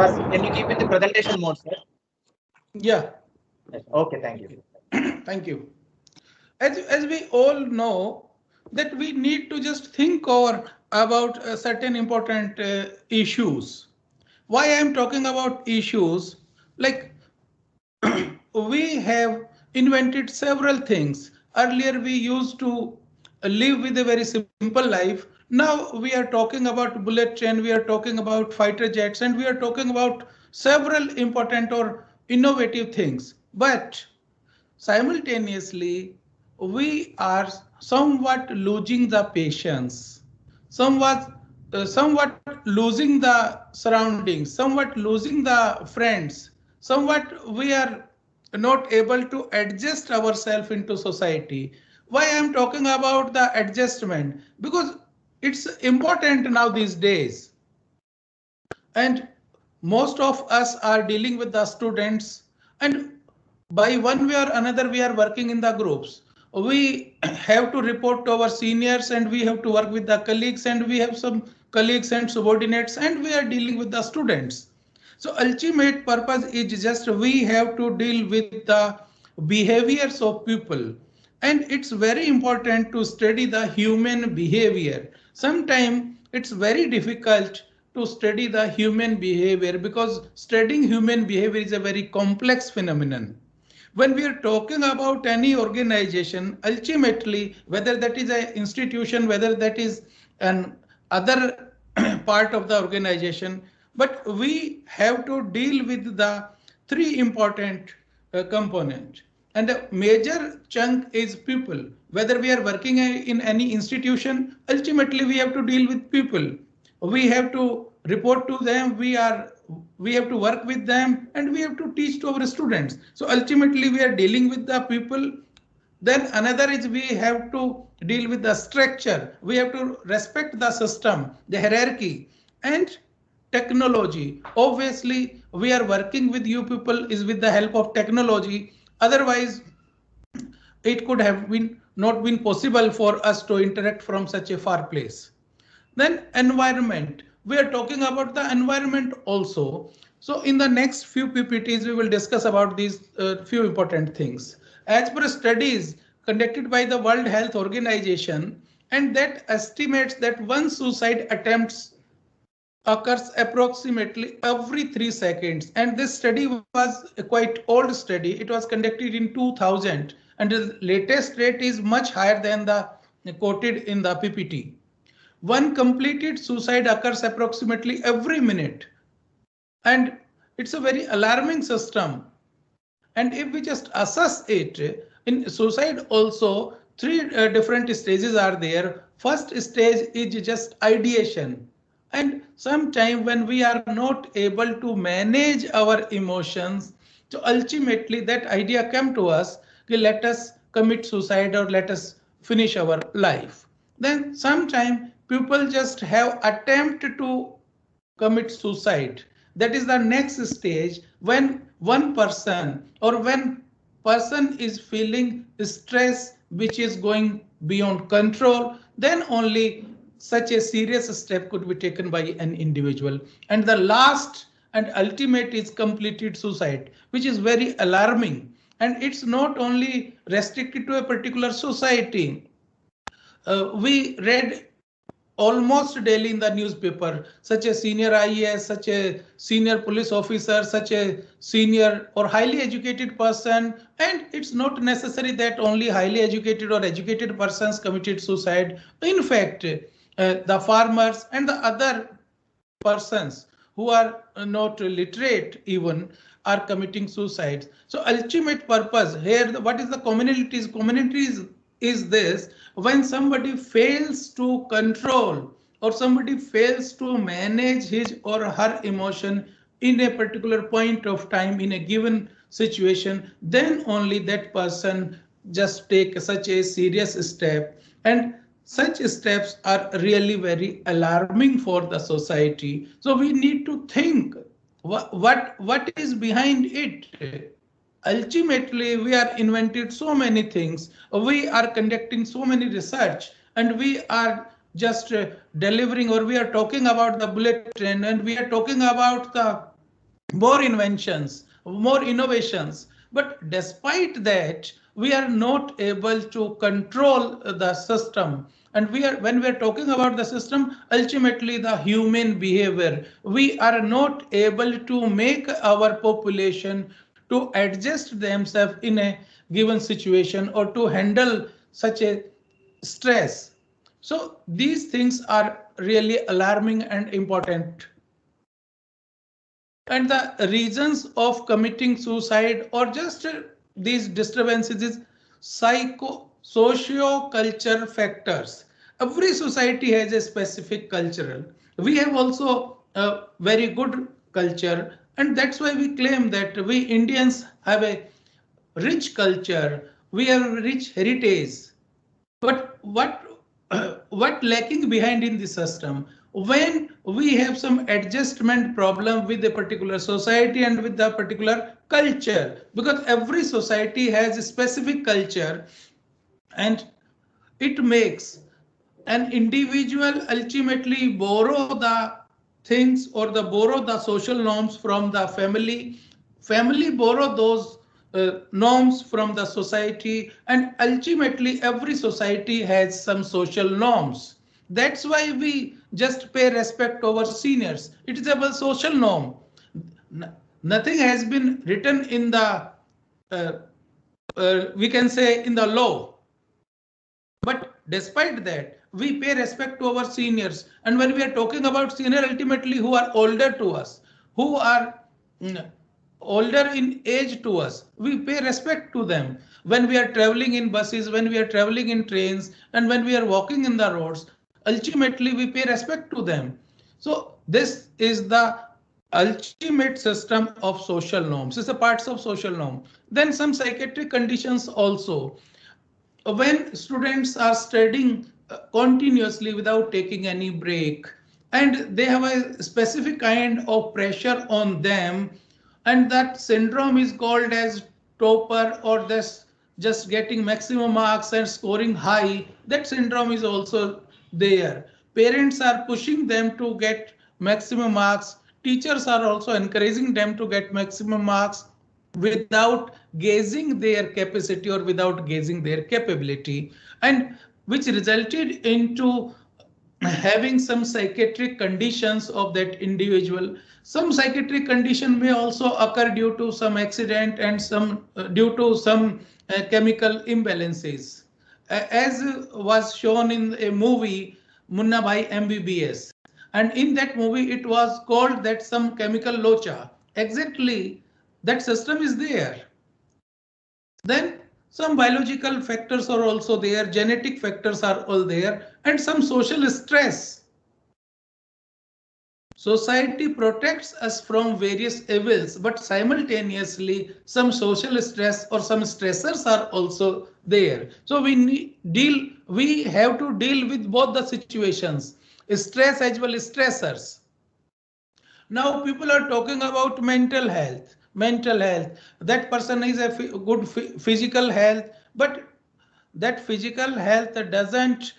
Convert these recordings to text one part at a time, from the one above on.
First, can you keep in the presentation mode, sir? Yeah. Yes. Okay, thank you. Thank you. As we all know that we need to just think over about certain important issues. Why I am talking about issues, like we have invented several things. Earlier we used to live with a very simple life. Now we are talking about bullet train, we are talking about fighter jets, and we are talking about several important or innovative things. But simultaneously, we are somewhat losing the patience, somewhat losing the surroundings, somewhat losing the friends, somewhat we are not able to adjust ourselves into society. Why I am talking about the adjustment? Because it's important now these days, and most of us are dealing with the students, and by one way or another we are working in the groups. We have to report to our seniors, and we have to work with the colleagues, and we have some colleagues and subordinates, and we are dealing with the students. So ultimate purpose is just we have to deal with the behaviors of people, and it's very important to study the human behavior. Sometimes it's very difficult to study the human behavior because studying human behavior is a very complex phenomenon. When we are talking about any organization, ultimately, whether that is an institution, whether that is an other part of the organization, but we have to deal with the three important component, and a major chunk is people. Whether we are working in any institution, ultimately we have to deal with people. We have to report to them, we have to work with them, and we have to teach to our students. So ultimately we are dealing with the people. Then another is we have to deal with the structure, we have to respect the system, the hierarchy, and technology. Obviously we are working with you people is with the help of technology, otherwise it could have been not been possible for us to interact from such a far place. Then environment. We are talking about the environment also. So in the next few PPTs, we will discuss about these few important things. As per studies conducted by the World Health Organization, and that estimates that one suicide attempts occurs approximately every 3 seconds. And this study was a quite old study. It was conducted in 2000, and the latest rate is much higher than the quoted in the PPT. One completed suicide occurs approximately every minute, and it's a very alarming system. And if we just assess it, in suicide also three different stages are there. First stage is just ideation, and sometime when we are not able to manage our emotions, so ultimately that idea come to us, okay, let us commit suicide or let us finish our life. Then sometime people just have attempt to commit suicide. That is the next stage, when one person or when person is feeling stress which is going beyond control, then only such a serious step could be taken by an individual. And the last and ultimate is completed suicide, which is very alarming, and it's not only restricted to a particular society. We read almost daily in the newspaper such a senior IAS, such a senior police officer, such a senior or highly educated person, and it's not necessary that only highly educated or educated persons committed suicide. In fact, the farmers and the other persons who are not literate even are committing suicides. So ultimate purpose here, what is the communities? Communities is this: when somebody fails to control or somebody fails to manage his or her emotion in a particular point of time in a given situation, then only that person just take such a serious step, and such steps are really very alarming for the society. So we need to think what is behind it. Ultimately, we are invented so many things. We are conducting so many research, and we are just delivering, or we are talking about the bullet train, and we are talking about the more inventions, more innovations. But despite that, we are not able to control the system. And when we are talking about the system, ultimately the human behavior, we are not able to make our population to adjust themselves in a given situation or to handle such a stress. So these things are really alarming and important. And the reasons of committing suicide or just these disturbances is socio-culture factors. Every society has a specific cultural. We have also a very good culture, and that's why we claim that we Indians have a rich culture. We have rich heritage. But what lacking behind in the system? When we have some adjustment problem with a particular society and with the particular culture, because every society has a specific culture, and it makes an individual ultimately borrow the things or the borrow the social norms from the family borrow those norms from the society, and ultimately every society has some social norms. That's why we just pay respect over seniors. It is about social norm. Nothing has been written in the uh, we can say in the law, but despite that, we pay respect to our seniors. And when we are talking about senior, ultimately who are older to us, who are older in age to us, we pay respect to them. When we are traveling in buses, when we are traveling in trains, and when we are walking in the roads, ultimately we pay respect to them. So this is the ultimate system of social norms. It's a parts of social norm. Then some psychiatric conditions also. When students are studying continuously without taking any break, and they have a specific kind of pressure on them, and that syndrome is called as topper, or this just getting maximum marks and scoring high, that syndrome is also there. Parents are pushing them to get maximum marks, teachers are also encouraging them to get maximum marks without gauging their capacity or without gauging their capability, and which resulted into having some psychiatric conditions of that individual. Some psychiatric condition may also occur due to some accident and some due to some chemical imbalances. As was shown in a movie Munna Bhai MBBS, and in that movie it was called that some chemical locha. Exactly, that system is there. Then some biological factors are also there, genetic factors are all there, and some social stress. Society protects us from various evils, but simultaneously some social stress or some stressors are also there. So we have to deal with both the situations, stress as well as stressors. Now people are talking about mental health. Mental health. That person is a good physical health, but that physical health doesn't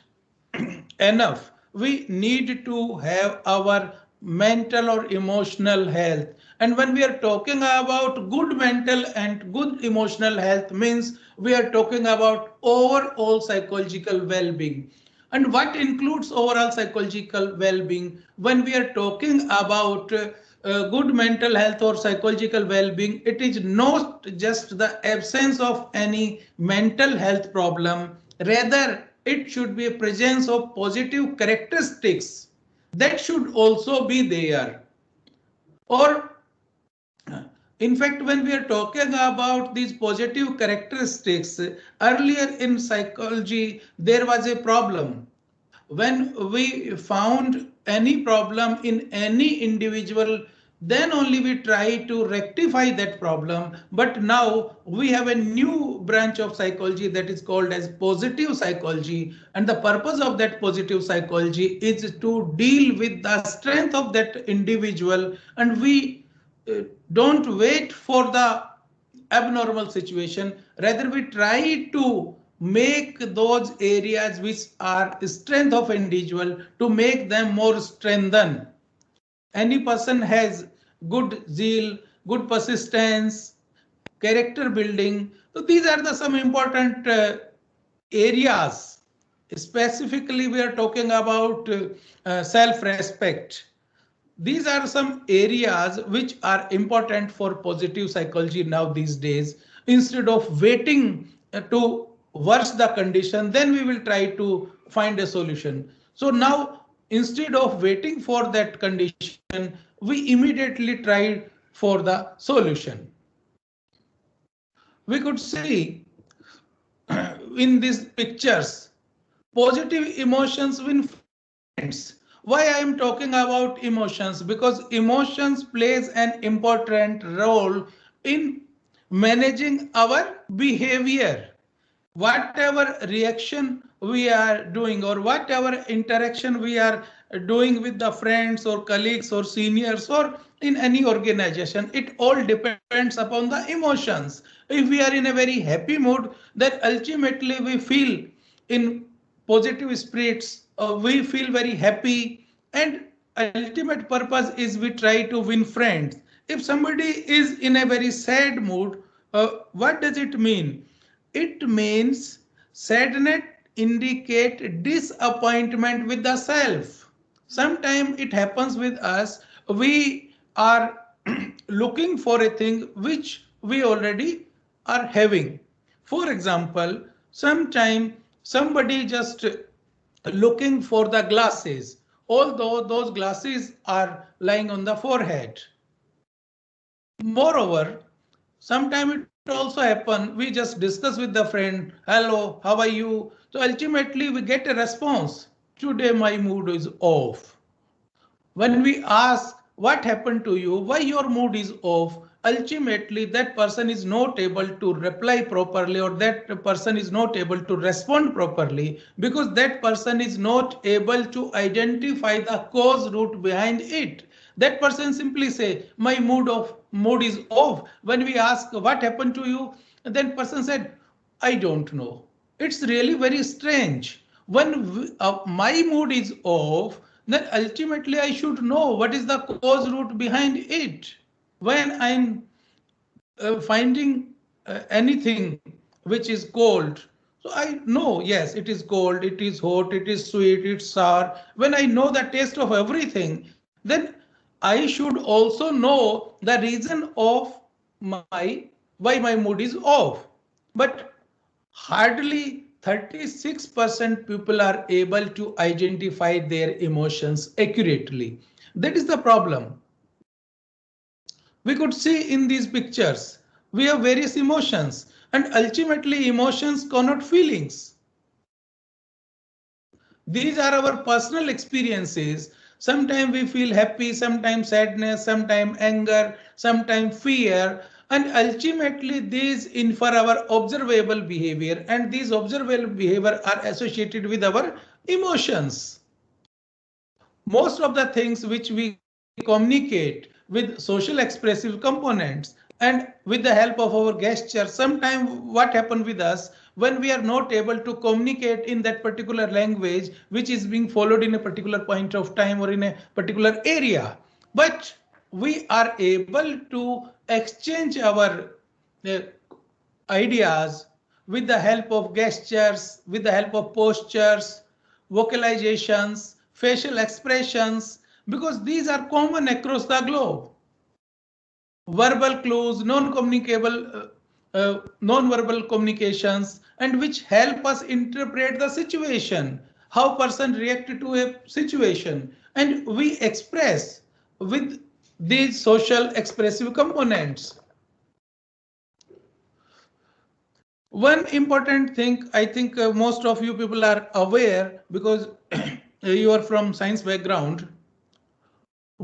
enough. We need to have our mental or emotional health. And when we are talking about good mental and good emotional health, means we are talking about overall psychological well-being. And what includes overall psychological well-being? When we are talking about good mental health or psychological well-being, it is not just the absence of any mental health problem. Rather, it should be a presence of positive characteristics that should also be there. Or in fact, when we are talking about these positive characteristics, earlier in psychology, there was a problem. When we found any problem in any individual, then only we try to rectify that problem. But now we have a new branch of psychology that is called as positive psychology, and the purpose of that positive psychology is to deal with the strength of that individual, and we don't wait for the abnormal situation. Rather, we try to make those areas which are strength of individual to make them more strengthened. Any person has good zeal, good persistence, character building. So these are the some important areas. Specifically, we are talking about self-respect. These are some areas which are important for positive psychology now these days. Instead of waiting to worse the condition, then we will try to find a solution. So now, instead of waiting for that condition, we immediately try for the solution. We could see in these pictures positive emotions win friends. Why I am talking about emotions? Because emotions plays an important role in managing our behavior. Whatever reaction we are doing or whatever interaction we are doing with the friends or colleagues or seniors or in any organization, it all depends upon the emotions. If we are in a very happy mood, then ultimately we feel in positive spirits, we feel very happy, and ultimate purpose is we try to win friends. If somebody is in a very sad mood, what does it mean? It means sadness indicate disappointment with the self. Sometimes it happens with us. We are looking for a thing which we already are having. For example, sometimes somebody just looking for the glasses, although those glasses are lying on the forehead. Moreover, sometimes it also happen, we just discuss with the friend, hello, how are you? So ultimately we get a response, today my mood is off. When we ask what happened to you, why your mood is off, ultimately that person is not able to reply properly, or that person is not able to respond properly, because that person is not able to identify the cause root behind it. That person simply say my mood is off. When we ask what happened to you, then person said I don't know. It's really very strange. When my mood is off, then ultimately I should know what is the cause root behind it. When I'm finding anything which is cold, so I know, yes, it is cold, it is hot, it is sweet, it's sour. When I know the taste of everything, then I should also know the reason of my why my mood is off. But hardly 36% people are able to identify their emotions accurately. That is the problem. We could see in these pictures, we have various emotions, and ultimately emotions connote feelings. These are our personal experiences. Sometimes we feel happy, sometimes sadness, sometimes anger, sometimes fear, and ultimately these infer our observable behavior, and these observable behavior are associated with our emotions. Most of the things which we communicate with social expressive components and with the help of our gesture, sometimes what happens with us when we are not able to communicate in that particular language which is being followed in a particular point of time or in a particular area, but we are able to exchange our uh, ideas with the help of gestures, with the help of postures, vocalizations, facial expressions, because these are common across the globe. Verbal clues, non-communicable, non-verbal communications, and which help us interpret the situation, how person react to a situation, and we express with these social expressive components. One important thing, I think most of you people are aware because you are from science background.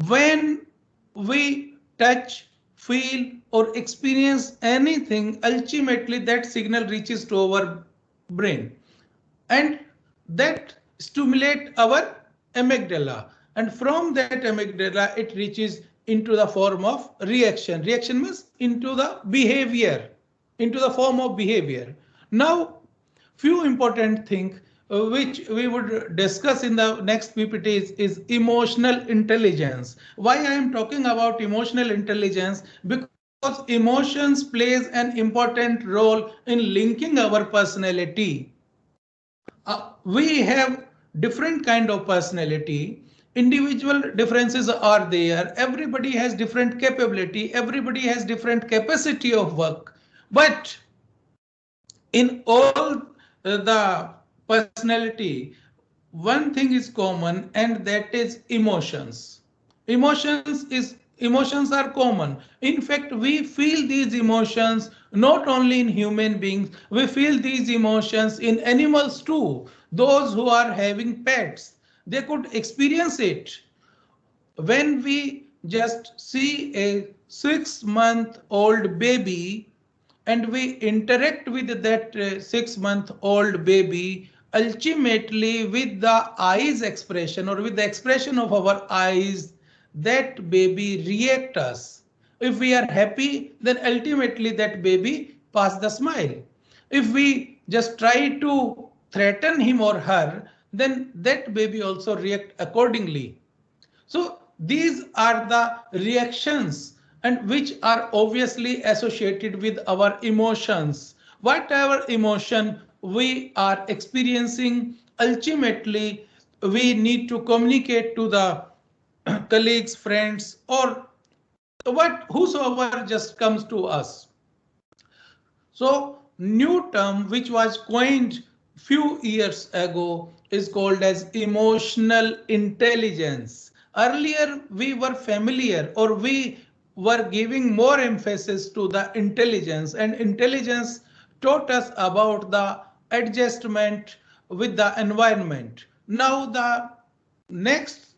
When we touch, feel, or experience anything, ultimately that signal reaches to our brain, and that stimulate our amygdala. And from that amygdala, it reaches into the form of reaction. Reaction means into the behavior, into the form of behavior. Now, few important things which we would discuss in the next PPT is emotional intelligence. Why I am talking about emotional intelligence? Because emotions plays an important role in linking our personality. We have different kind of personality. Individual differences are there. Everybody has different capability. Everybody has different capacity of work. But in all the personality, one thing is common, and that is emotions. Emotions are common. In fact, we feel these emotions not only in human beings, we feel these emotions in animals too. Those who are having pets, they could experience it. When we just see a 6-month-old baby and we interact with that 6-month-old baby, ultimately with the eyes expression or with the expression of our eyes, that baby react us. If we are happy, then ultimately that baby pass the smile. If we just try to threaten him or her, then that baby also react accordingly. So these are the reactions and which are obviously associated with our emotions. Whatever emotion we are experiencing, ultimately we need to communicate to the colleagues, friends, or what whosoever just comes to us. So new term which was coined few years ago is called as emotional intelligence. Earlier we were familiar or we were giving more emphasis to the intelligence, and intelligence taught us about the adjustment with the environment. Now the next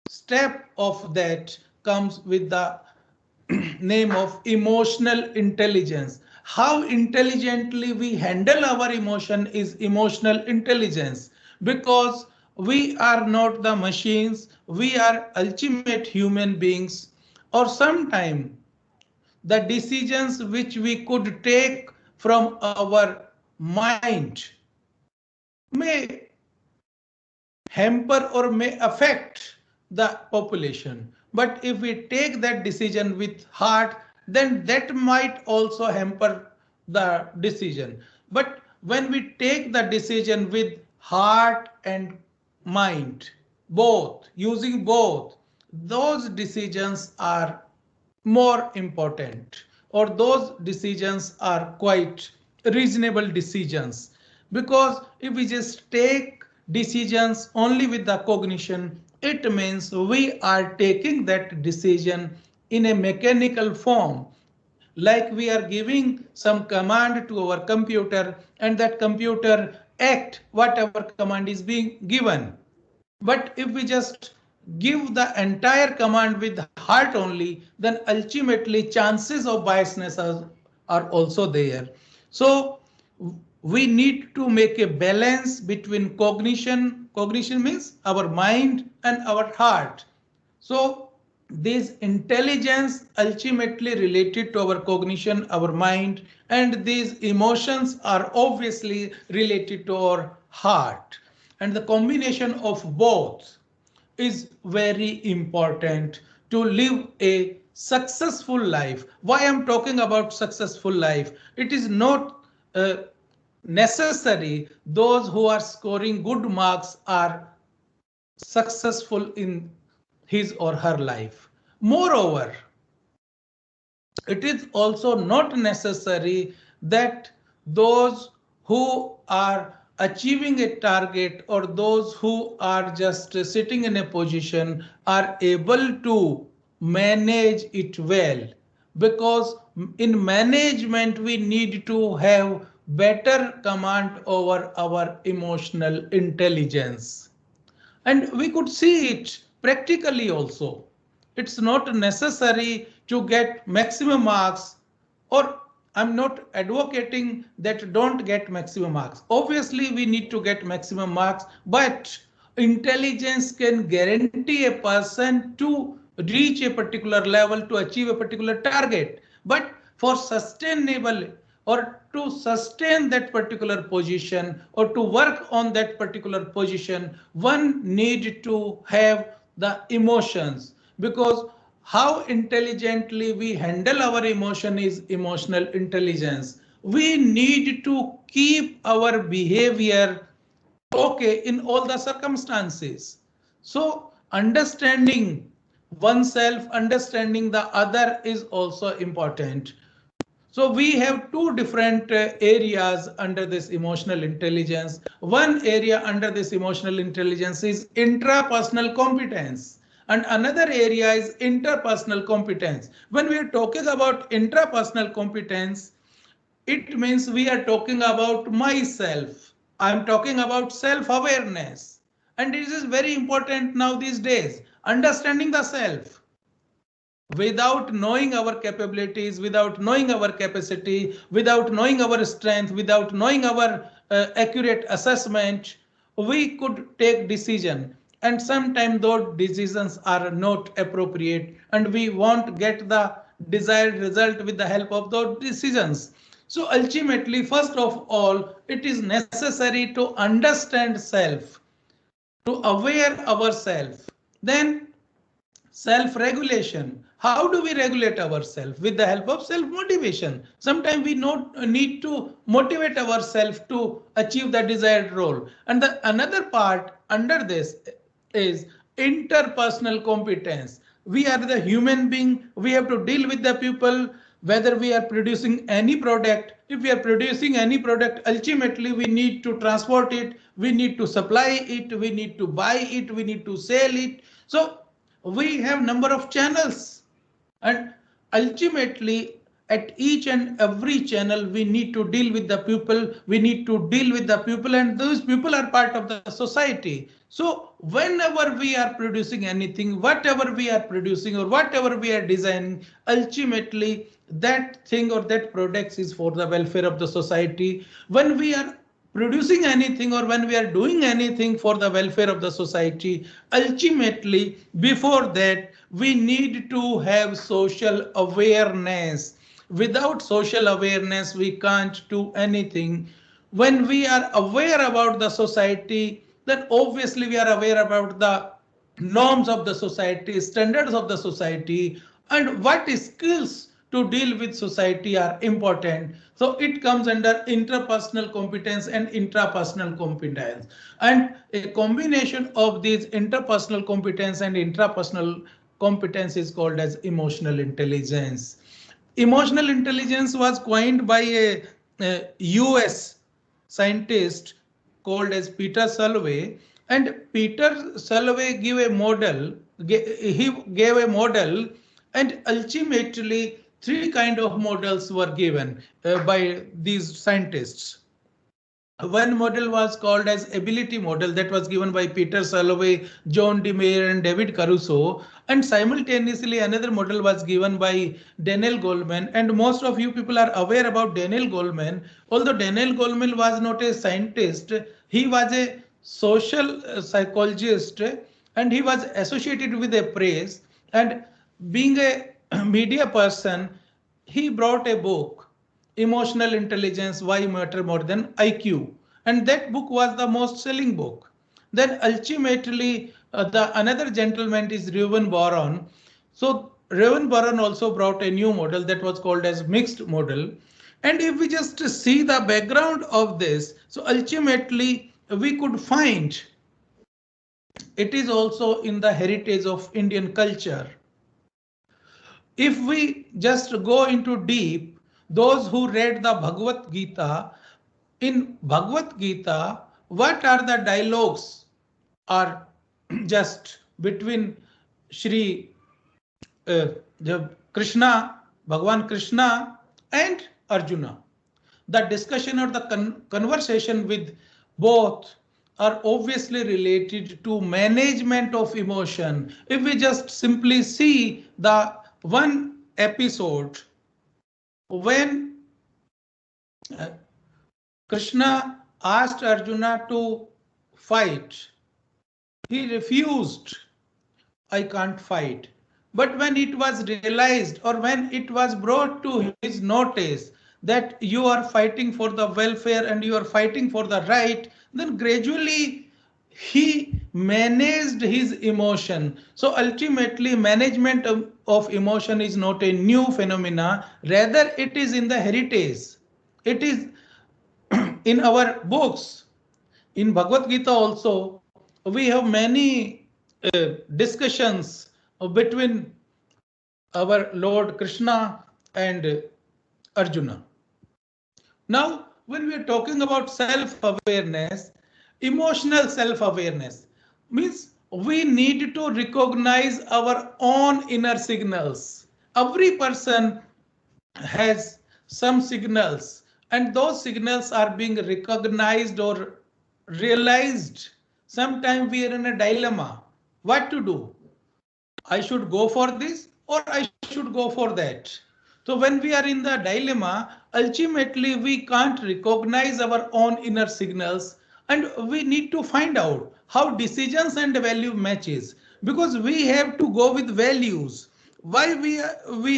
step of that comes with the name of emotional intelligence. How intelligently we handle our emotion is emotional intelligence, because we are not the machines, we are ultimate human beings, or sometime the decisions which we could take from our mind may hamper or may affect the population. But if we take that decision with heart, then that might also hamper the decision. But when we take the decision with heart and mind, both, using both, those decisions are more important, or those decisions are quite reasonable decisions. Because if we just take decisions only with the cognition, it means we are taking that decision in a mechanical form, like we are giving some command to our computer and that computer act whatever command is being given. But if we just give the entire command with heart only, then ultimately chances of biasness are also there. So we need to make a balance between cognition. Cognition means our mind and our heart. So this intelligence ultimately related to our cognition, our mind, and these emotions are obviously related to our heart. And the combination of both is very important to live a successful life. Why I'm talking about successful life? It is not necessary those who are scoring good marks are successful in his or her life. Moreover, it is also not necessary that those who are achieving a target or those who are just sitting in a position are able to manage it well, because in management we need to have better command over our emotional intelligence. And we could see it practically also. It's not necessary to get maximum marks, or I'm not advocating that don't get maximum marks. Obviously, we need to get maximum marks, but intelligence can guarantee a person to reach a particular level, to achieve a particular target. But for sustainable or to sustain that particular position or to work on that particular position, one need to have the emotions, because how intelligently we handle our emotion is emotional intelligence. We need to keep our behavior okay in all the circumstances. So understanding oneself, understanding the other is also important. So we have two different areas under this emotional intelligence. One area under this emotional intelligence is intrapersonal competence, and another area is interpersonal competence. When we are talking about intrapersonal competence, it means we are talking about myself. I'm talking about self-awareness. And this is very important now these days, understanding the self. Without knowing our capabilities, without knowing our capacity, without knowing our strength, without knowing our accurate assessment, we could take decision. And sometimes those decisions are not appropriate and we won't get the desired result with the help of those decisions. So ultimately, first of all, it is necessary to understand self, to aware ourselves. Then self-regulation. How do we regulate ourselves? With the help of self-motivation. Sometimes we need to motivate ourselves to achieve the desired role. And the another part under this is interpersonal competence. We are the human being. We have to deal with the people, whether we are producing any product. If we are producing any product, ultimately we need to transport it, we need to supply it, we need to buy it, we need to sell it. So we have number of channels, and ultimately at each and every channel we need to deal with the people, we need to deal with the people, and those people are part of the society. So whenever we are producing anything, whatever we are producing or whatever we are designing, ultimately that thing or that product is for the welfare of the society. When we are producing anything or when we are doing anything for the welfare of the society, ultimately before that we need to have social awareness. Without social awareness we can't do anything. When we are aware about the society, then obviously we are aware about the norms of the society, standards of the society, and what skills to deal with society are important. So it comes under interpersonal competence and intrapersonal competence. And a combination of these interpersonal competence and intrapersonal competence is called as emotional intelligence. Emotional intelligence was coined by a US scientist called as Peter Salovey, and Peter Salovey gave a model. He gave a model, and ultimately three kind of models were given by these scientists. One model was called as ability model that was given by Peter Salovey, John D. Mayer, and David Caruso. And simultaneously another model was given by Daniel Goleman. And most of you people are aware about Daniel Goleman. Although Daniel Goleman was not a scientist, he was a social psychologist, and he was associated with a press. And being a media person, he brought a book, Emotional Intelligence, Why Matter More Than IQ. And that book was the most selling book. Then ultimately, the another gentleman is Reuven Baron. So Reuven Baron also brought a new model that was called as mixed model. And if we just see the background of this, so ultimately we could find it is also in the heritage of Indian culture. If we just go into deep, those who read the Bhagavad Gita, in Bhagavad Gita, what are the dialogues are just between Shri Krishna, Bhagavan Krishna and Arjuna. The discussion or the conversation with both are obviously related to management of emotion. If we just simply see the one episode when Krishna asked Arjuna to fight, he refused. I can't fight. But when it was realized or when it was brought to his notice that you are fighting for the welfare and you are fighting for the right, then gradually he managed his emotion. So ultimately, management of emotion is not a new phenomena, rather it is in the heritage. It is in our books. In Bhagavad Gita also, we have many discussions between our Lord Krishna and Arjuna. Now, when we are talking about self-awareness, emotional self-awareness means we need to recognize our own inner signals. Every person has some signals, and those signals are being recognized or realized. Sometimes we are in a dilemma. What to do? I should go for this or I should go for that. So when we are in the dilemma, ultimately we can't recognize our own inner signals, and we need to find out how decisions and value matches, because we have to go with values. Why we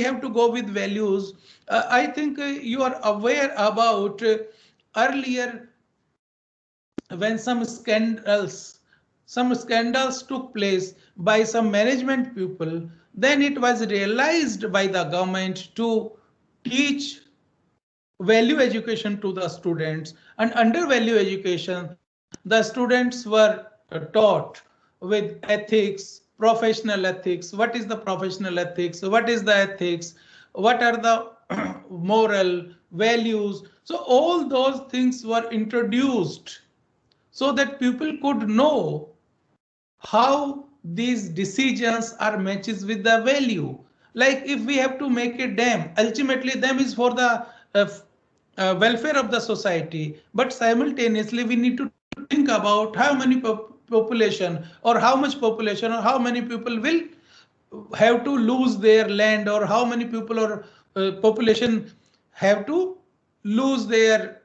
have to go with values? I think you are aware about earlier when some scandals took place by some management people, then it was realized by the government to teach value education to the students, and under value education the students were taught with ethics, professional ethics. What is the professional ethics, what is the ethics, what are the moral values? So all those things were introduced so that people could know how these decisions are matches with the value. Like if we have to make a dam, ultimately dam is for the welfare of the society, but simultaneously we need to think about how many population or how much population or how many people will have to lose their land, or how many people or population have to lose their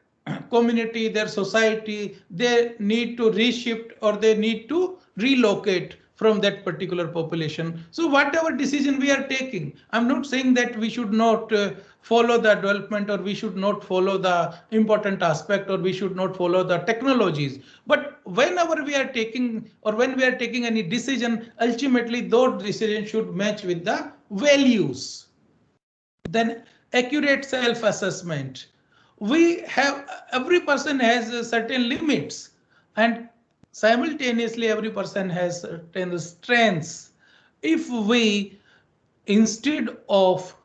community, their society. They need to reshift or they need to relocate from that particular population. So whatever decision we are taking, I'm not saying that we should not follow the development, or we should not follow the important aspect, or we should not follow the technologies. But whenever we are taking, or when we are taking any decision, ultimately those decisions should match with the values. Then accurate self-assessment. We have, every person has certain limits, and simultaneously every person has certain strengths. If we, instead of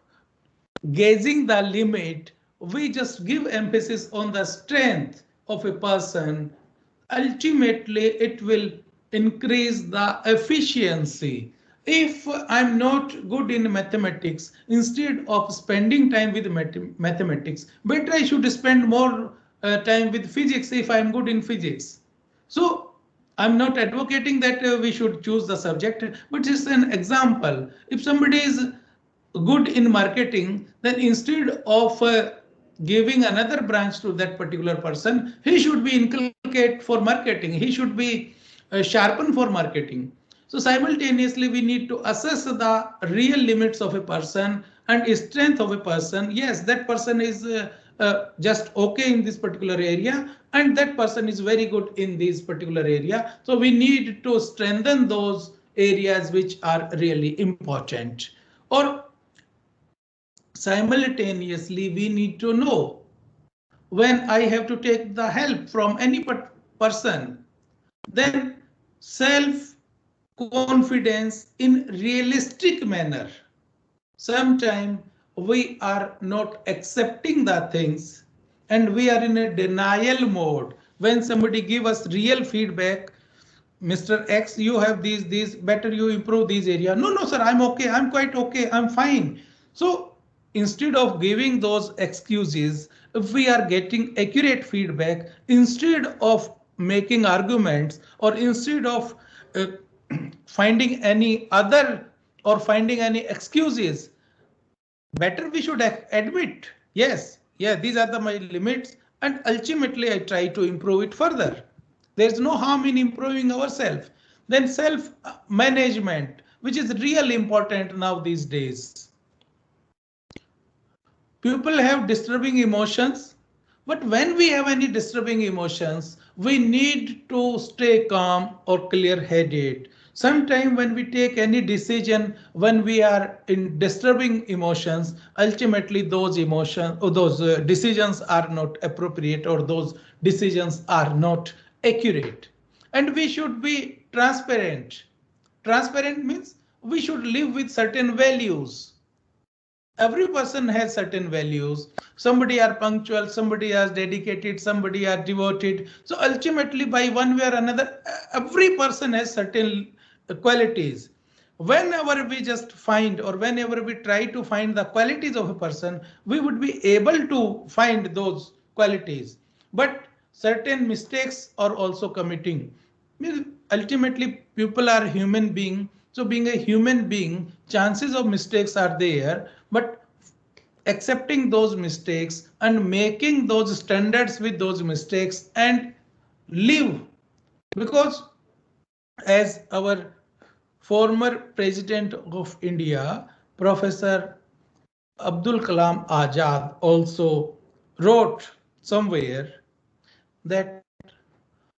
gauging the limit, we just give emphasis on the strength of a person, ultimately it will increase the efficiency. If I'm not good in mathematics, instead of spending time with mathematics, better I should spend more time with physics if I'm good in physics. So I'm not advocating that we should choose the subject, but it's an example. If somebody is good in marketing, then instead of giving another branch to that particular person, he should be inculcate for marketing. He should be sharpened for marketing. So simultaneously, we need to assess the real limits of a person and strength of a person. Yes, that person is just okay in this particular area, and that person is very good in this particular area. So we need to strengthen those areas which are really important. Or simultaneously, we need to know when I have to take the help from any person, then self confidence in realistic manner. Sometimes we are not accepting the things and we are in a denial mode. When somebody give us real feedback, Mr. X, you have these, better you improve these area. No, no, sir, I'm okay. I'm quite okay. I'm fine. So instead of giving those excuses, if we are getting accurate feedback, instead of making arguments, or instead of uh, finding any other or finding any excuses, better we should admit, yes, yeah, these are my limits, and ultimately I try to improve it further. There's no harm in improving ourselves. Then self management, which is really important now these days. people have disturbing emotions, but when we have any disturbing emotions, we need to stay calm or clear-headed. Sometimes when we take any decision, when we are in disturbing emotions, ultimately those emotions or those decisions are not appropriate, or those decisions are not accurate. And we should be transparent. Transparent means we should live with certain values. Every person has certain values. Somebody are punctual, somebody is dedicated, somebody are devoted. So ultimately, by one way or another, every person has certain qualities. Whenever we just find, or whenever we try to find the qualities of a person, we would be able to find those qualities. But certain mistakes are also committing. Ultimately, people are human being. So being a human being, chances of mistakes are there, but accepting those mistakes and making those standards with those mistakes and live. Because as our former president of India, Professor Abdul Kalam Azad, also wrote somewhere that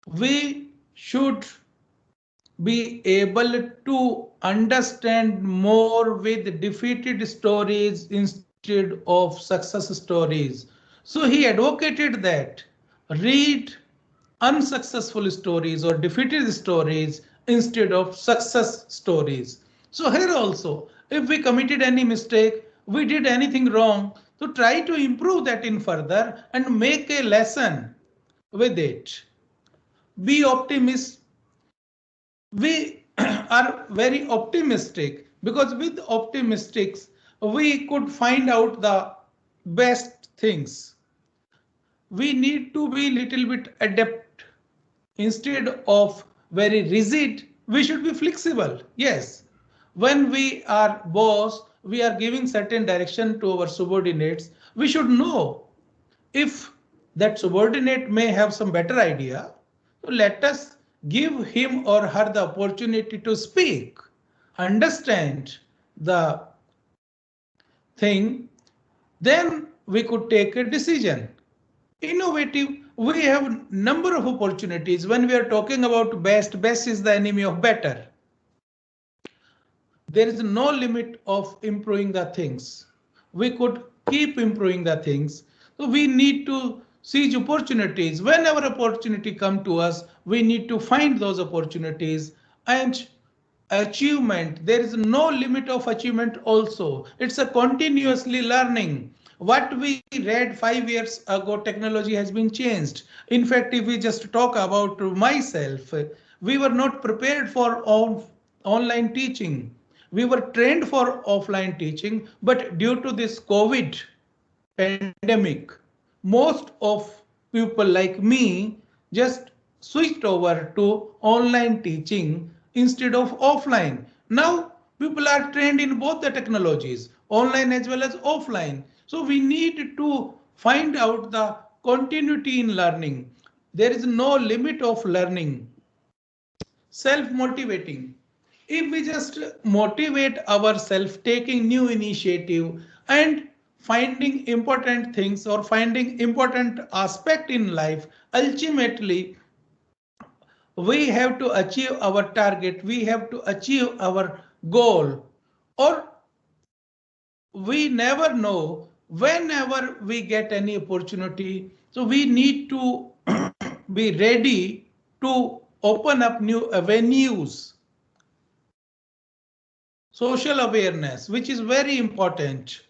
we should be able to understand more with defeated stories instead of success stories. So he advocated that read unsuccessful stories or defeated stories instead of success stories. So here also, if we committed any mistake, we did anything wrong, so try to improve that in further and make a lesson with it. Be optimist. We are very optimistic, because with optimistics we could find out the best things. We need to be little bit adept. Instead of very rigid, we should be flexible. Yes, when we are boss, we are giving certain direction to our subordinates. We should know if that subordinate may have some better idea. So let us give him or her the opportunity to speak, understand the thing, then we could take a decision. Innovative, we have number of opportunities. When we are talking about best is the enemy of better. There is no limit of improving the things. We could keep improving the things. So we need to seize opportunities. Whenever opportunity come to us, we need to find those opportunities. And achievement, there is no limit of achievement also. It's a continuously learning. What we read 5 years ago, technology has been changed. In fact, if we just talk about myself, we were not prepared for online teaching. We were trained for offline teaching, but due to this COVID pandemic, most of people like me just switched over to online teaching instead of offline. Now people are trained in both the technologies, online as well as offline. So we need to find out the continuity in learning. There is no limit of learning. Self-motivating. If we just motivate ourselves, taking new initiative and finding important things or finding important aspect in life, ultimately we have to achieve our target, we have to achieve our goal, or we never know whenever we get any opportunity. So we need to be ready to open up new avenues. Social awareness, which is very important.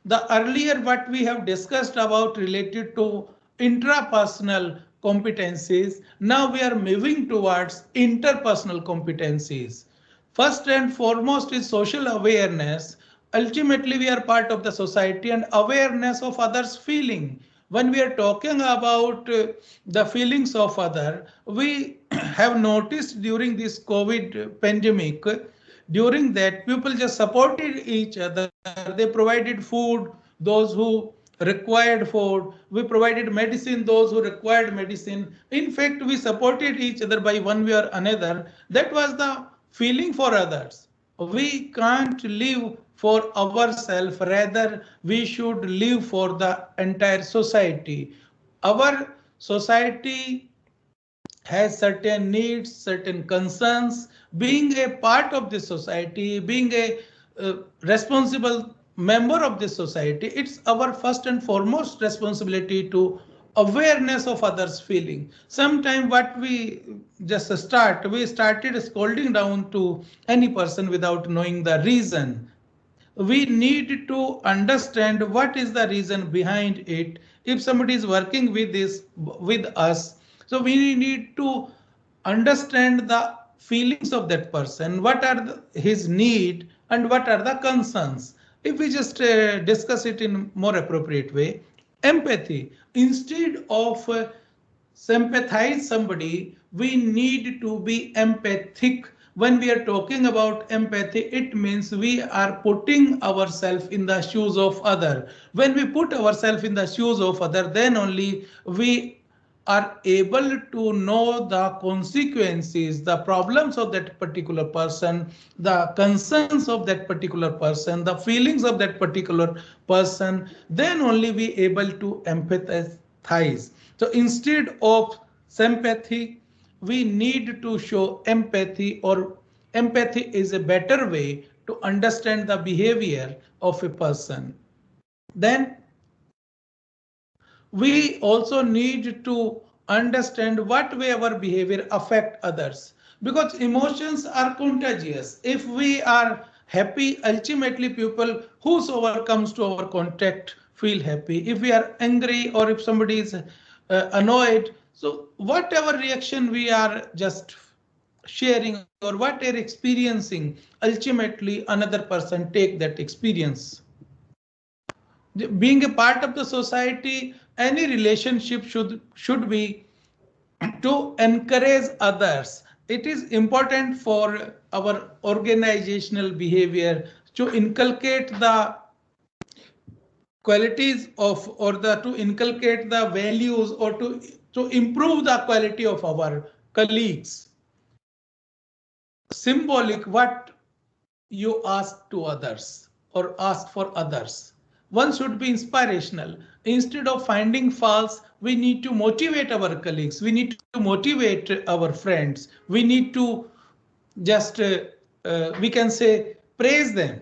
The earlier what we have discussed about related to intrapersonal competencies, now we are moving towards interpersonal competencies. First and foremost is social awareness. Ultimately, we are part of the society, and awareness of others' feeling. When we are talking about the feelings of other, we have noticed during this COVID pandemic, during that people just supported each other. They provided food, those who required food. We provided medicine, those who required medicine. In fact, we supported each other by one way or another. That was the feeling for others. we can't live for ourselves, rather we should live for the entire society. Our society has certain needs, certain concerns. Being a part of the society, being a responsible member of the society, it's our first and foremost responsibility to awareness of others' feeling. Sometimes what we started scolding down to any person without knowing the reason. We need to understand what is the reason behind it. If somebody is working with us, so we need to understand the feelings of that person, what are his need and what are the concerns. If we just discuss it in more appropriate way, empathy, instead of sympathize somebody, we need to be empathic. When we are talking about empathy, it means we are putting ourselves in the shoes of other. When we put ourselves in the shoes of other, then only we are able to know the consequences, the problems of that particular person, the concerns of that particular person, the feelings of that particular person, then only we able to empathize. So instead of sympathy, we need to show empathy, or empathy is a better way to understand the behavior of a person. Then we also need to understand what way our behavior affect others, because emotions are contagious. If we are happy, ultimately people whosoever comes to our contact feel happy. If we are angry, or if somebody is annoyed, so whatever reaction we are just sharing or what they're experiencing, ultimately another person take that experience. Being a part of the society, any relationship should be to encourage others. It is important for our organizational behavior to inculcate the qualities of, or the to inculcate the values, or to improve the quality of our colleagues. Symbolic, what you ask to others or ask for others. One should be inspirational. Instead of finding faults, we need to motivate our colleagues. We need to motivate our friends. We need to just, we can say, praise them.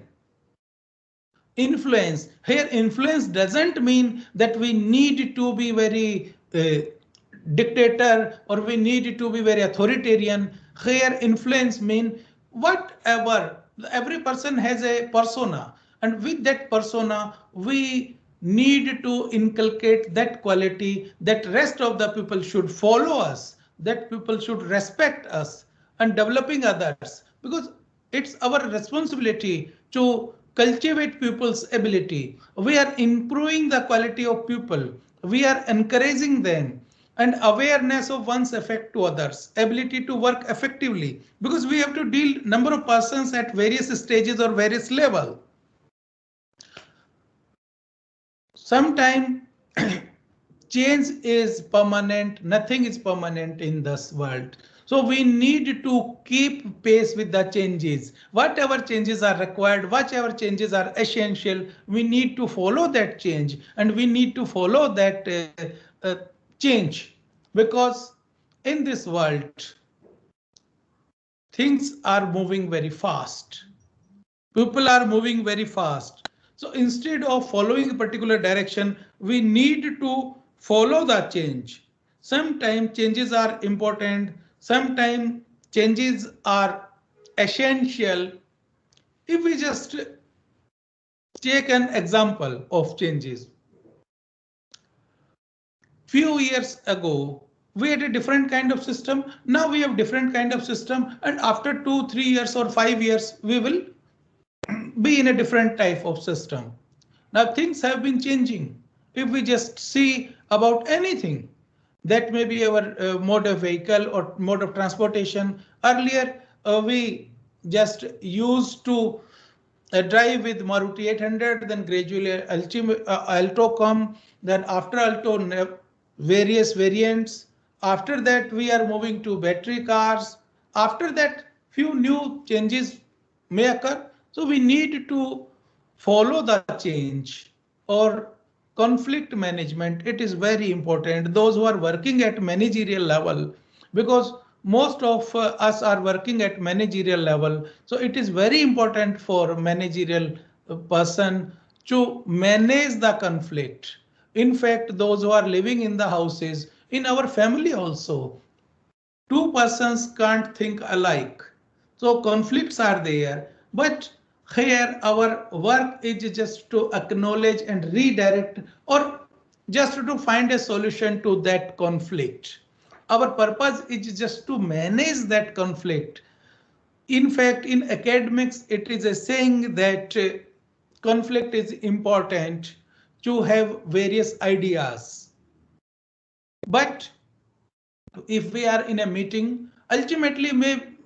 Influence. Here, influence doesn't mean that we need to be very dictator, or we need to be very authoritarian. Here, influence mean whatever. Every person has a persona, and with that persona, we need to inculcate that quality that rest of the people should follow us, that people should respect us, and developing others, because it's our responsibility to cultivate people's ability. We are improving the quality of people. We are encouraging them, and awareness of one's effect to others, ability to work effectively, because we have to deal number of persons at various stages or various level. Sometimes change is permanent, nothing is permanent in this world. So we need to keep pace with the changes. Whatever changes are required, whatever changes are essential, we need to follow that change, and we need to follow that change, because in this world, things are moving very fast. People are moving very fast. So instead of following a particular direction, we need to follow the change. Sometimes changes are important, sometimes changes are essential. If we just take an example of changes, few years ago, we had a different kind of system. Now we have different kind of system, and after 2, 3 years or 5 years, we will be in a different type of system. Now things have been changing. If we just see about anything, that may be our mode of vehicle or mode of transportation. Earlier, we just used to drive with Maruti 800, then gradually Alto come, then after Alto, various variants. After that, we are moving to battery cars. After that, few new changes may occur. So we need to follow the change or conflict management. It is very important. Those who are working at managerial level, because most of us are working at managerial level. So it is very important for managerial person to manage the conflict. In fact, those who are living in the houses, in our family also, two persons can't think alike. So conflicts are there, but here our work is just to acknowledge and redirect or just to find a solution to that conflict. Our purpose is just to manage that conflict. In fact, in academics, it is a saying that conflict is important to have various ideas. But if we are in a meeting, ultimately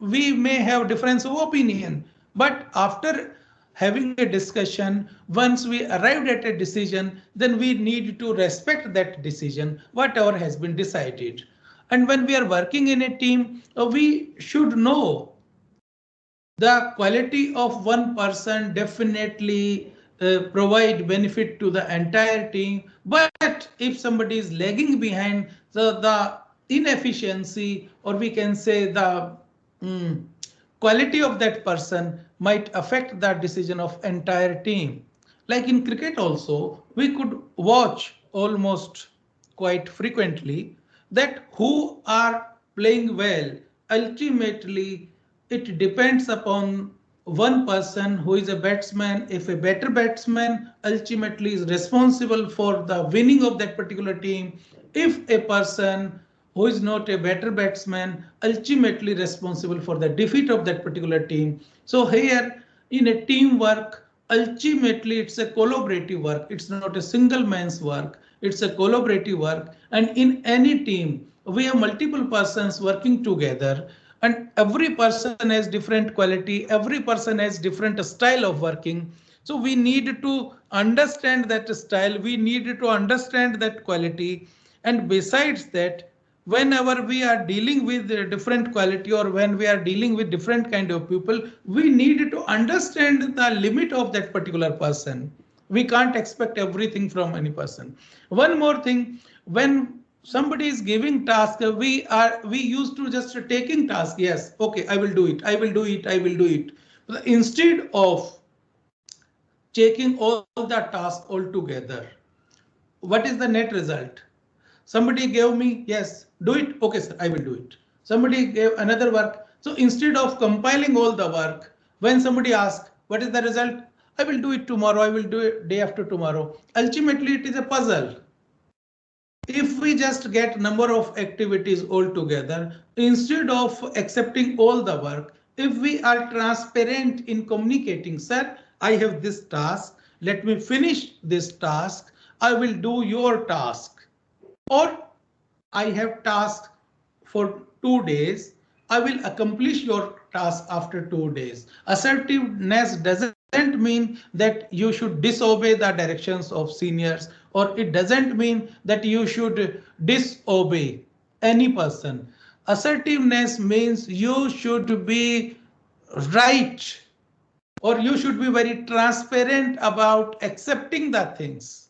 we may have difference of opinion. But after having a discussion, once we arrived at a decision, then we need to respect that decision, whatever has been decided. And when we are working in a team, we should know the quality of one person definitely provide benefit to the entire team. But if somebody is lagging behind, the inefficiency, or we can say the quality of that person might affect the decision of entire team. Like in cricket also, we could watch almost quite frequently that who are playing well. Ultimately, it depends upon one person who is a batsman. If a better batsman ultimately is responsible for the winning of that particular team, if a person who is not a better batsman ultimately responsible for the defeat of that particular team. So here in a teamwork, ultimately it's a collaborative work. It's not a single man's work. It's a collaborative work. And in any team, we have multiple persons working together, and every person has different quality. Every person has different style of working. So we need to understand that style. We need to understand that quality. And besides that, whenever we are dealing with a different quality, or when we are dealing with different kind of people, we need to understand the limit of that particular person. We can't expect everything from any person. One more thing, when somebody is giving task, we used to just taking task. Yes, okay, I will do it, I will do it, I will do it. Instead of taking all the task all together, what is the net result? Somebody gave me, yes, do it. Okay, sir, I will do it. Somebody gave another work. So instead of compiling all the work, when somebody asks, what is the result? I will do it tomorrow. I will do it day after tomorrow. Ultimately, it is a puzzle. If we just get number of activities all together, instead of accepting all the work, if we are transparent in communicating, sir, I have this task, let me finish this task, I will do your task. Or I have task for 2 days, I will accomplish your task after 2 days. Assertiveness doesn't mean that you should disobey the directions of seniors, or it doesn't mean that you should disobey any person. Assertiveness means you should be right, or you should be very transparent about accepting the things.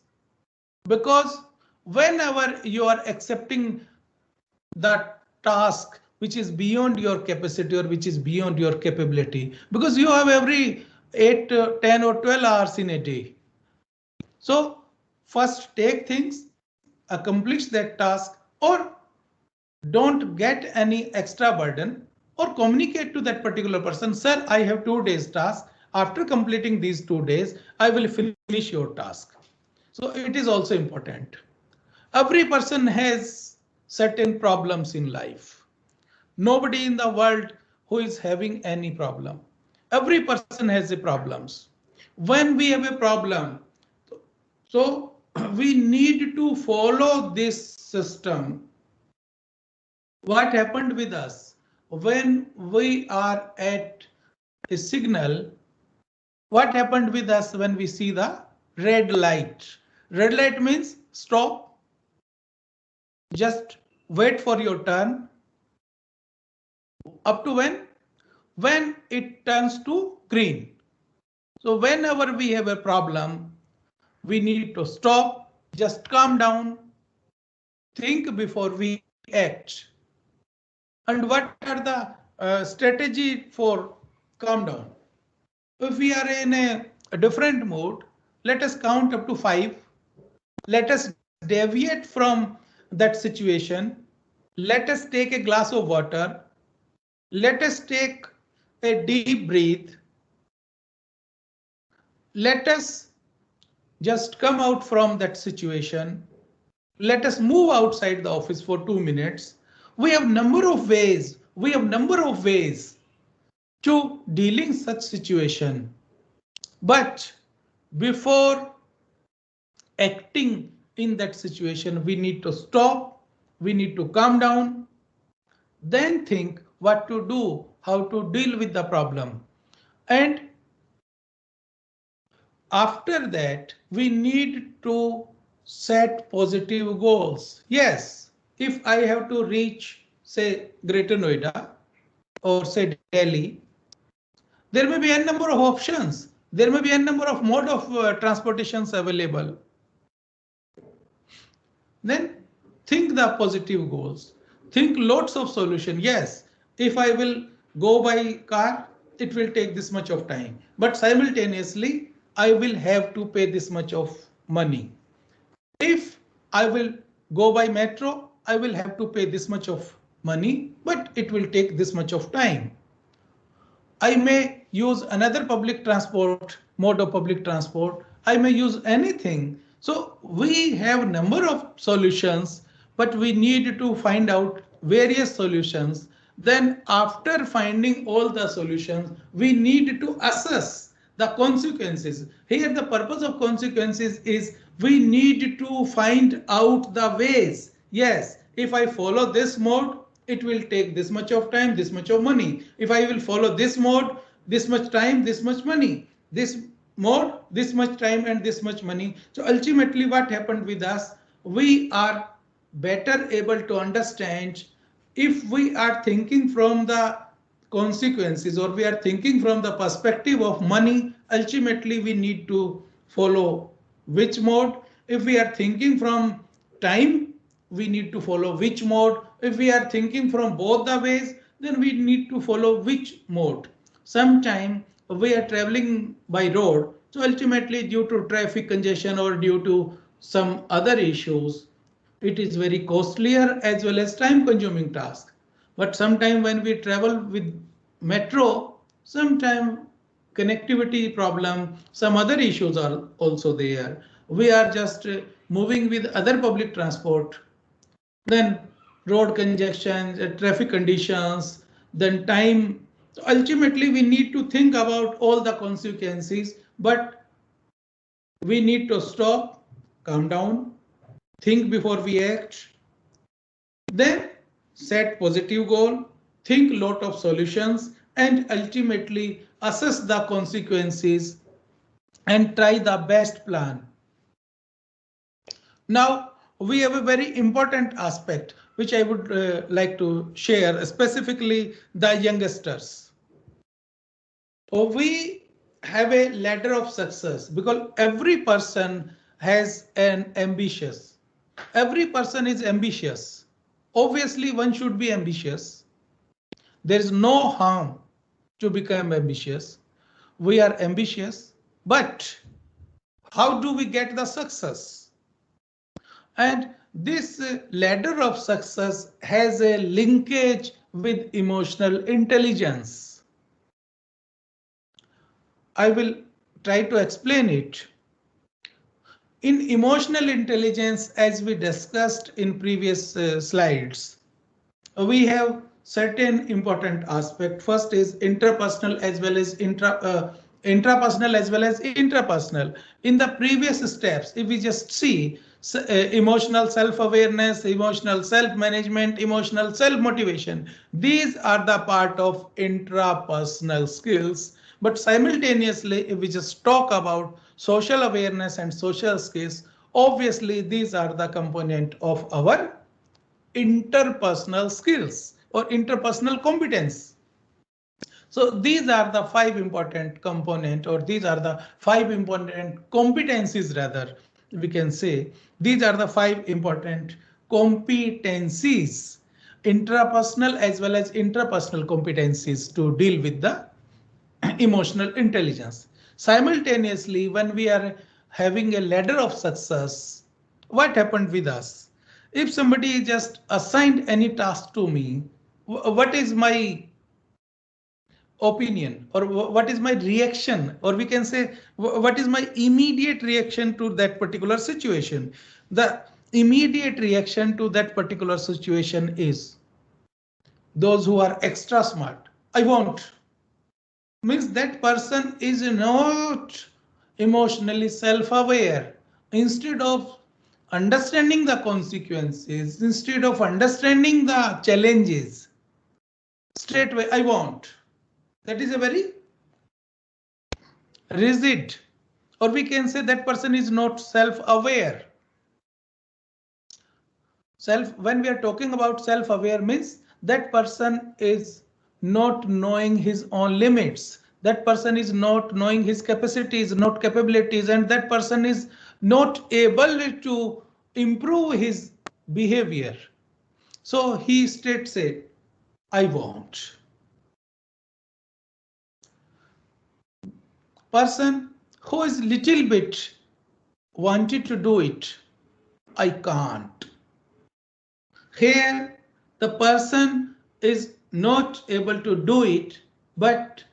Because whenever you are accepting the task which is beyond your capacity, or which is beyond your capability, because you have every 8, 10 or 12 hours in a day. So first take things, accomplish that task, or don't get any extra burden, or communicate to that particular person, sir, I have 2 days task. After completing these 2 days, I will finish your task. So it is also important. Every person has certain problems in life. Nobody in the world who is having any problem. Every person has a problems. When we have a problem, so we need to follow this system. What happened with us when we are at a signal? What happened with us when we see the red light? Red light means stop. Just wait for your turn. Up to when? When it turns to green. So whenever we have a problem, we need to stop, just calm down, think before we act. And what are the strategy for calm down? If we are in a different mood, let us count up to 5. Let us deviate from that situation. Let us take a glass of water. Let us take a deep breath. Let us just come out from that situation. Let us move outside the office for 2 minutes. We have number of ways. We have number of ways to dealing such situation. But before acting in that situation, we need to stop. We need to calm down. Then think what to do, how to deal with the problem. And after that, we need to set positive goals. Yes, if I have to reach, say, Greater Noida or say Delhi, there may be a number of options. There may be a number of mode of transportations available. Then think the positive goals. Think lots of solution. Yes, if I will go by car, it will take this much of time. But simultaneously, I will have to pay this much of money. If I will go by metro, I will have to pay this much of money, but it will take this much of time. I may use another public transport, mode of public transport. I may use anything. So we have number of solutions, but we need to find out various solutions. Then after finding all the solutions, we need to assess the consequences. Here the purpose of consequences is we need to find out the ways. Yes, if I follow this mode, it will take this much of time, this much of money. If I will follow this mode, this much time, this much money. This mode, this much time and this much money. So ultimately what happened with us, we are better able to understand if we are thinking from the consequences or we are thinking from the perspective of money, ultimately we need to follow which mode. If we are thinking from time, we need to follow which mode. If we are thinking from both the ways, then we need to follow which mode. Sometime we are traveling by road, so ultimately due to traffic congestion or due to some other issues, it is very costlier as well as time consuming task. But sometime when we travel with metro, sometime connectivity problem, some other issues are also there. We are just moving with other public transport. Then road congestion, traffic conditions, then time. So ultimately, we need to think about all the consequences, but we need to stop, calm down, think before we act, then set positive goal, think lot of solutions, and ultimately assess the consequences and try the best plan. Now, we have a very important aspect which I would like to share, specifically the youngsters. We have a ladder of success because every person has an ambitious. Every person is ambitious. Obviously, one should be ambitious. There is no harm to become ambitious. We are ambitious, but how do we get the success? And this ladder of success has a linkage with emotional intelligence. I will try to explain it. In emotional intelligence, as we discussed in previous slides, we have certain important aspects. First is interpersonal as well as intrapersonal as well as interpersonal. In the previous steps, if we just see emotional self-awareness, emotional self-management, emotional self-motivation, these are the part of intrapersonal skills. But simultaneously, if we just talk about social awareness and social skills, obviously these are the component of our interpersonal skills or interpersonal competence. So these are the 5 important component, or these are the 5 important competencies, rather we can say. These are the 5 important competencies, intrapersonal as well as interpersonal competencies to deal with the emotional intelligence. Simultaneously, when we are having a ladder of success, what happened with us? If somebody just assigned any task to me, what is my opinion, or what is my reaction, or we can say what is my immediate reaction to that particular situation? The immediate reaction to that particular situation is, those who are extra smart, I won't. Means that person is not emotionally self-aware. Instead of understanding the consequences, instead of understanding the challenges, straight away I won't. That is a very rigid, or we can say that person is not self-aware. When we are talking about self-aware, means that person is not knowing his own limits. That person is not knowing his capacities, not capabilities, and that person is not able to improve his behavior. So he states it, I won't. Person who is little bit wanted to do it, I can't. Here, the person is not able to do it, but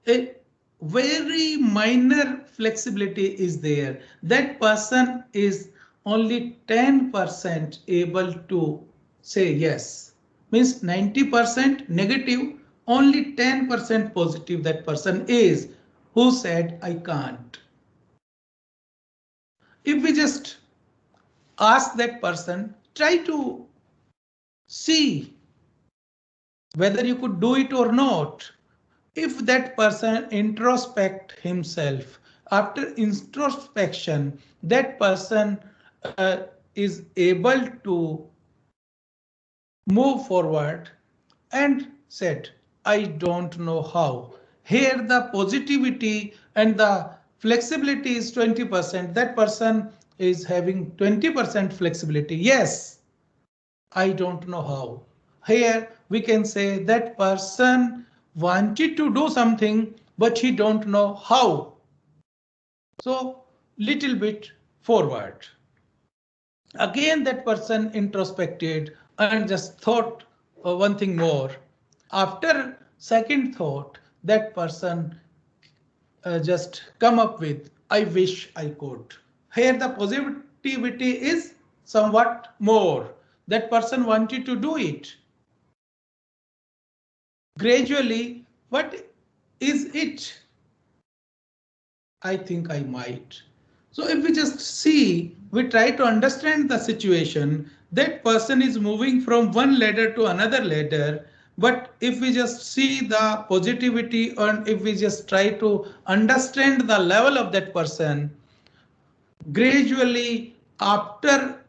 a very minor flexibility is there. That person is only 10% able to say yes. Means 90% negative, only 10% positive that person is, who said I can't. If we just ask that person, try to see whether you could do it or not. If that person introspect himself, after introspection, that person is able to move forward and said, I don't know how. Here the positivity and the flexibility is 20%. That person is having 20% flexibility. Yes, I don't know how. Here we can say that person wanted to do something, but he don't know how. So little bit forward. Again, that person introspected and just thought one thing more. After second thought, that person just come up with, I wish I could. Here the positivity is somewhat more. That person wanted to do it. Gradually, what is it? I think I might. So if we just see, we try to understand the situation, that person is moving from one ladder to another ladder. But if we just see the positivity, and if we just try to understand the level of that person, gradually after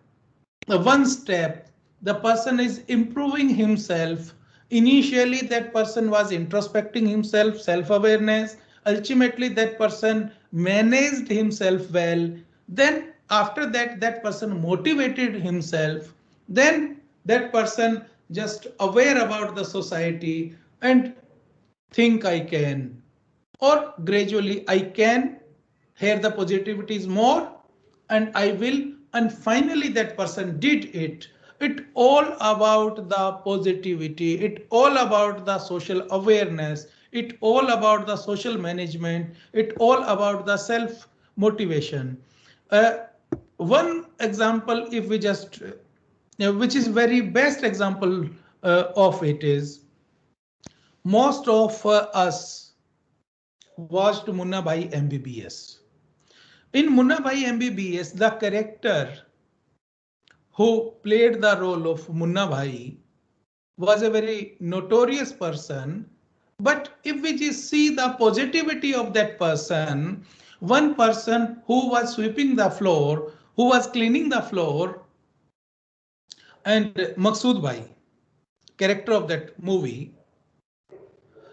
the one step, the person is improving himself. Initially, that person was introspecting himself, self-awareness. Ultimately, that person managed himself well. Then after that, that person motivated himself. Then that person just aware about the society and think I can, or gradually I can. Here the positivity is more, and I will, and finally that person did it. It all about the positivity, it all about the social awareness, it all about the social management, it all about the self motivation. uh, One example, if we just which is very best example of it, is most of us watched Munna Bhai MBBS. In Munna Bhai MBBS, the character who played the role of Munna Bhai was a very notorious person. But if we just see the positivity of that person, one person who was sweeping the floor, who was cleaning the floor, and Maqsood Bhai, character of that movie,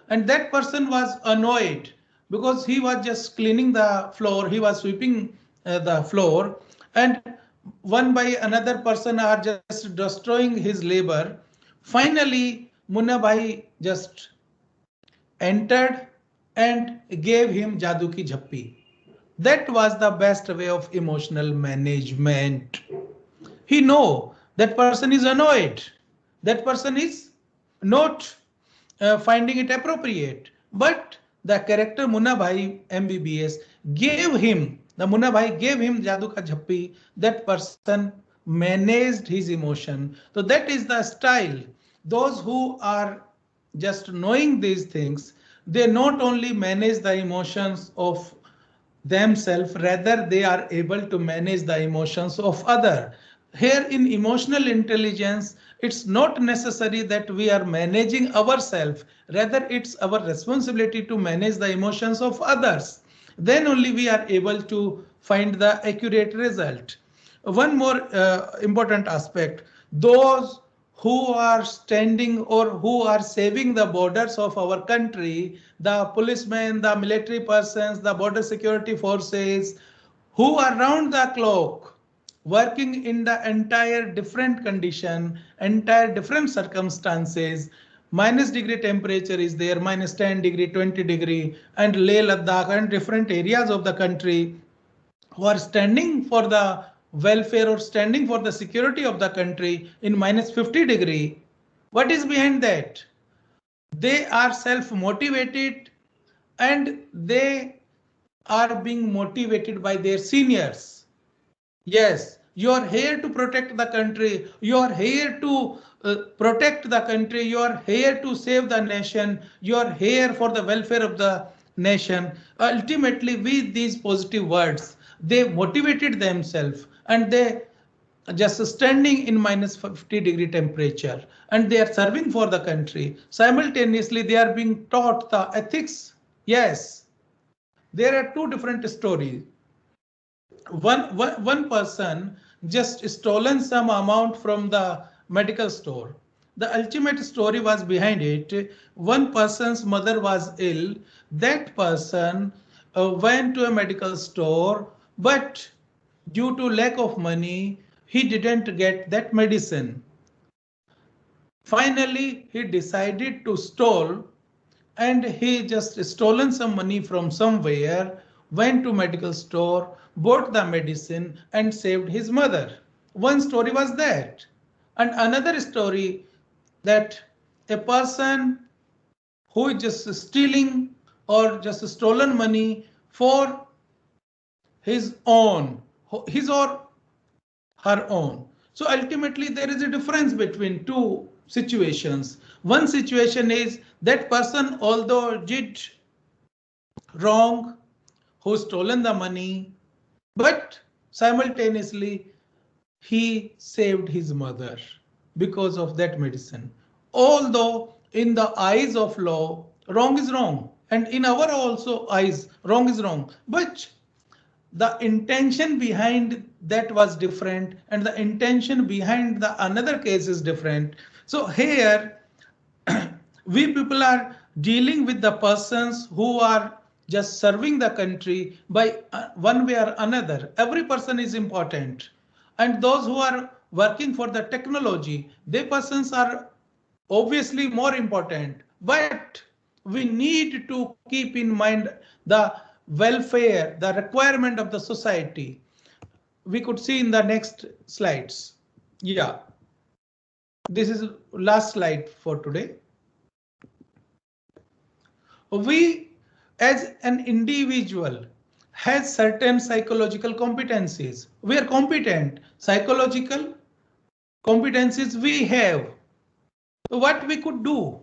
and that person was annoyed because he was just cleaning the floor, he was sweeping the floor, and one by another person are just destroying his labor. Finally, Munna Bhai just entered and gave him Jadoo Ki Jhappi. That was the best way of emotional management. He know that person is annoyed. That person is not finding it appropriate. But the character Munna Bhai MBBS gave him, the Munna Bhai gave him Jadoo Ka Jhappi. That person managed his emotion. So that is the style. Those who are just knowing these things, they not only manage the emotions of themselves, rather they are able to manage the emotions of other. Here in emotional intelligence, it's not necessary that we are managing ourselves, rather it's our responsibility to manage the emotions of others. Then only we are able to find the accurate result. One more important aspect, those who are standing or who are saving the borders of our country, the policemen, the military persons, the border security forces, who are round the clock working in the entire different condition, entire different circumstances. Minus degree temperature is there, minus 10 degree, 20 degree, and Leh Ladakh and different areas of the country who are standing for the welfare or standing for the security of the country in minus 50 degree. What is behind that? They are self-motivated and they are being motivated by their seniors. Yes, you are here to protect the country. You are here to protect the country. You are here to save the nation. You are here for the welfare of the nation. Ultimately, with these positive words, they motivated themselves and they just standing in minus 50 degree temperature and they are serving for the country. Simultaneously, they are being taught the ethics. Yes, there are two different stories. One person just stolen some amount from the medical store. The ultimate story was behind it. One person's mother was ill. That person went to a medical store, but due to lack of money, he didn't get that medicine. Finally, he decided to steal and he just stolen some money from somewhere, went to medical store, bought the medicine and saved his mother. One story was that. And another story that a person who is just stealing or just stolen money for his or her own. So ultimately, there is a difference between two situations. One situation is that person, although did wrong, who stolen the money, but simultaneously he saved his mother because of that medicine. Although in the eyes of law, wrong is wrong, and in our also eyes, wrong is wrong, but the intention behind that was different and the intention behind the another case is different. So here we people are dealing with the persons who are just serving the country by one way or another. Every person is important, and those who are working for the technology, they persons are obviously more important, but we need to keep in mind the welfare, the requirement of the society. We could see in the next slides. Yeah, this is last slide for today. We as an individual has certain psychological competencies. We are competent. Psychological competencies we have. What we could do?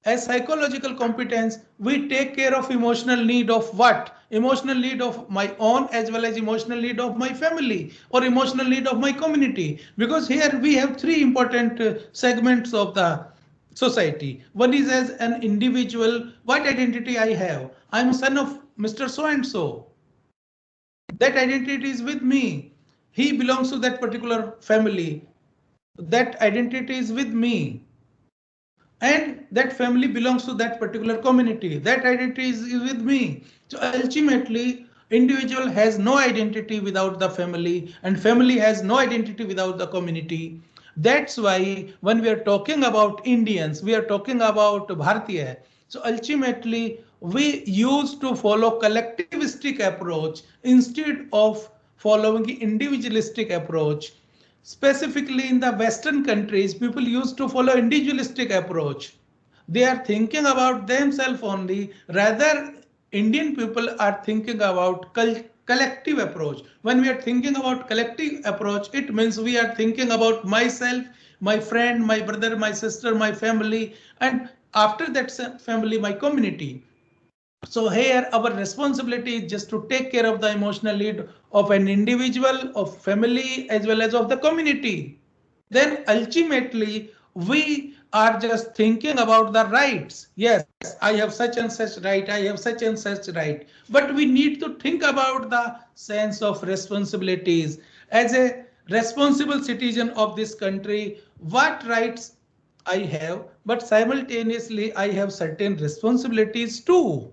As psychological competence, we take care of emotional need of what? Emotional need of my own as well as emotional need of my family or emotional need of my community. Because here we have three important segments of the society. One is as an individual, what identity I have. I'm a son of Mr. So and so. That identity is with me. He belongs to that particular family. That identity is with me. and that family belongs to that particular community. That identity is with me. So ultimately, individual has no identity without the family, and family has no identity without the community. That's why when we are talking about Indians, we are talking about Bharatiya. So ultimately, we used to follow collectivistic approach instead of following individualistic approach. Specifically in the Western countries, people used to follow individualistic approach. They are thinking about themselves only. Rather, Indian people are thinking about collective approach. When we are thinking about collective approach, it means we are thinking about myself, my friend, my brother, my sister, my family, and after that family, my community. So here our responsibility is just to take care of the emotional need of an individual, of family, as well as of the community. Then ultimately we are just thinking about the rights. Yes, I have such and such right, I have such and such right. But we need to think about the sense of responsibilities. As a responsible citizen of this country, what rights I have, but simultaneously I have certain responsibilities too.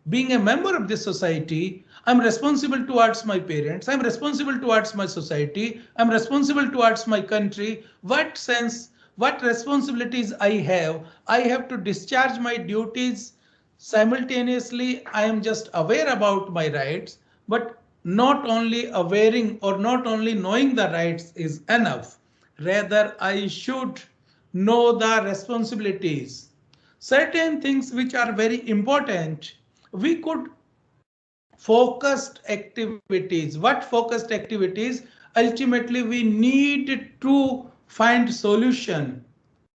Being a member of this society, I'm responsible towards my parents, I'm responsible towards my society, I'm responsible towards my country. What sense, what responsibilities I have to discharge my duties simultaneously. I am just aware about my rights, but not only awareing or not only knowing the rights is enough. Rather, I should know the responsibilities. Certain things which are very important, we could focused activities. What focused activities? Ultimately, we need to find solution.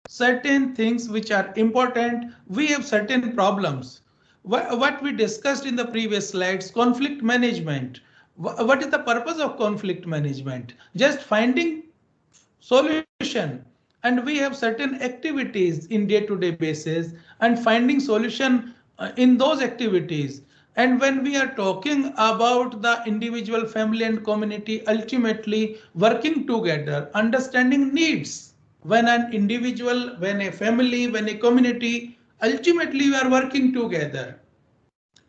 Certain things which are important, we have certain problems. What we discussed in the previous slides, conflict management. What is the purpose of conflict management? Just finding solution, and we have certain activities in day-to-day basis and finding solution in those activities. And when we are talking about the individual, family and community, ultimately working together, understanding needs. When an individual, when a family, when a community, ultimately we are working together.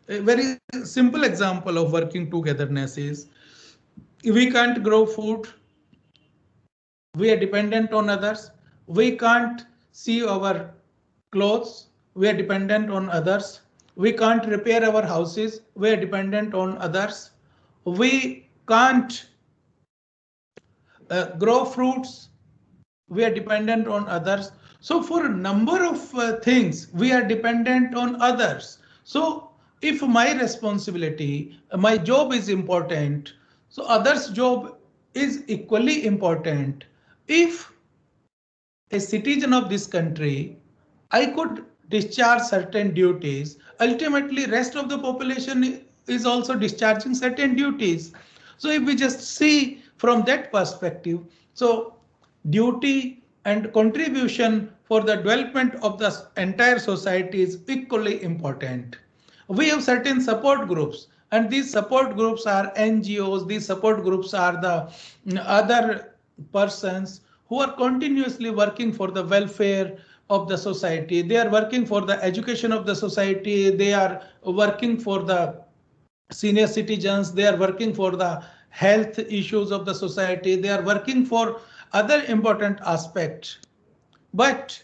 A very simple example of working togetherness is, we can't grow food, we are dependent on others. We can't see our clothes, we are dependent on others. We can't repair our houses, we are dependent on others. We can't grow fruits, we are dependent on others. So for a number of things, we are dependent on others. So if my responsibility, my job is important, so others' job is equally important. If a citizen of this country, I could discharge certain duties. Ultimately, rest of the population is also discharging certain duties. So if we just see from that perspective, so duty and contribution for the development of the entire society is equally important. We have certain support groups, and these support groups are NGOs, these support groups are the other persons who are continuously working for the welfare of the society. They are working for the education of the society, they are working for the senior citizens, they are working for the health issues of the society, they are working for other important aspects. But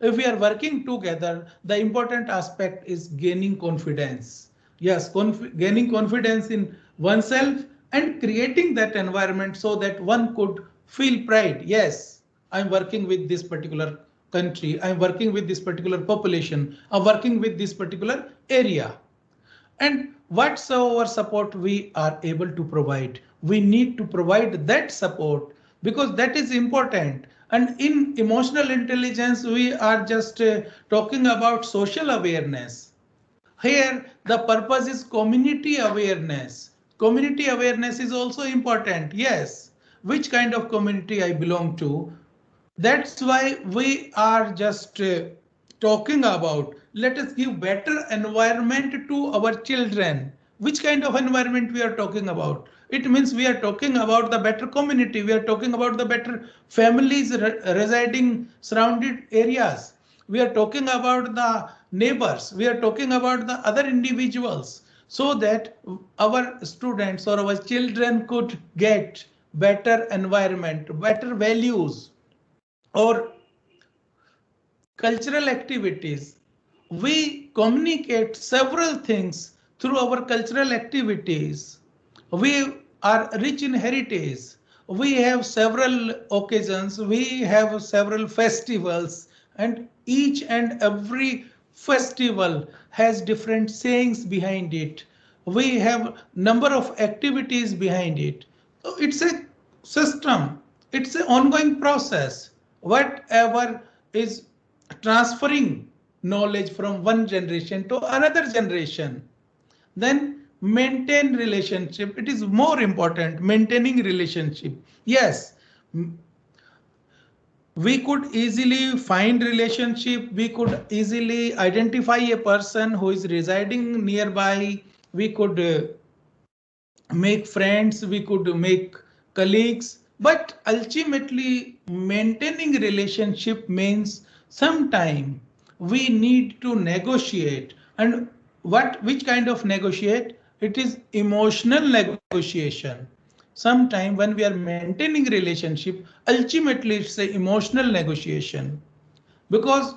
if we are working together, the important aspect is gaining confidence. Yes, gaining confidence in oneself and creating that environment so that one could feel pride. Yes, I'm working with this particular country, I'm working with this particular population, I'm working with this particular area. And whatsoever support we are able to provide, we need to provide that support because that is important. And in emotional intelligence, we are just talking about social awareness. Here, the purpose is community awareness. Community awareness is also important. Yes, which kind of community I belong to. That's why we are just talking about, let us give better environment to our children. Which kind of environment we are talking about? It means we are talking about the better community. We are talking about the better families residing surrounded areas. we are talking about the neighbors, we are talking about the other individuals, so that our students or our children could get better environment, better values, or cultural activities. We communicate several things through our cultural activities. We are rich in heritage. We have several occasions, we have several festivals, and each and every festival has different sayings behind it. We have number of activities behind it. So it's a system, it's an ongoing process. Whatever is transferring knowledge from one generation to another generation. Then maintain relationship. It is more important, maintaining relationship. Yes, we could easily find relationship. We could easily identify a person who is residing nearby. We could make friends, we could make colleagues, but ultimately maintaining relationship means sometime we need to negotiate. And which kind of negotiate? It is emotional negotiation. Sometime when we are maintaining relationship, ultimately it's a emotional negotiation, because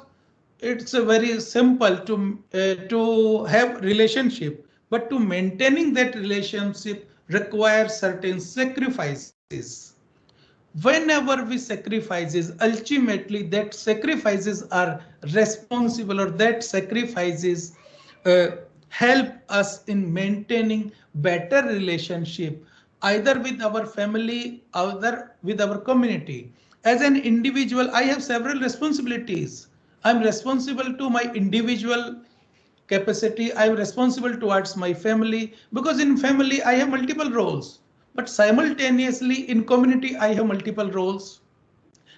it's a very simple to have relationship, but to maintaining that relationship requires certain sacrifices. Whenever we sacrifices, ultimately that sacrifices are responsible, or that sacrifices uh, help us in maintaining better relationship, either with our family, either with our community. As an individual, I have several responsibilities. I'm responsible to my individual capacity. I'm responsible towards my family, because in family I have multiple roles, but simultaneously in community I have multiple roles.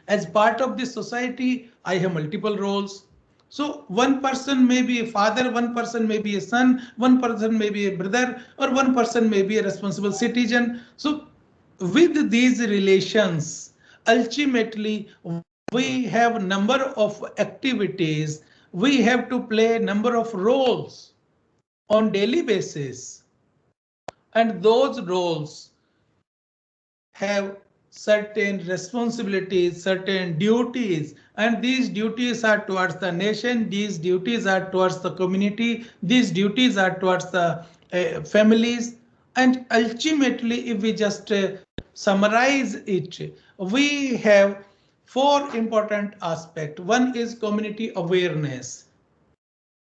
As part of this society, I have multiple roles. So one person may be a father, one person may be a son, one person may be a brother, or one person may be a responsible citizen. So with these relations, ultimately we have number of activities. We have to play number of roles on daily basis, and those roles have certain responsibilities, certain duties, and these duties are towards the nation, these duties are towards the community, these duties are towards the families. And ultimately, if we just summarize it, we have four important aspects. One is community awareness.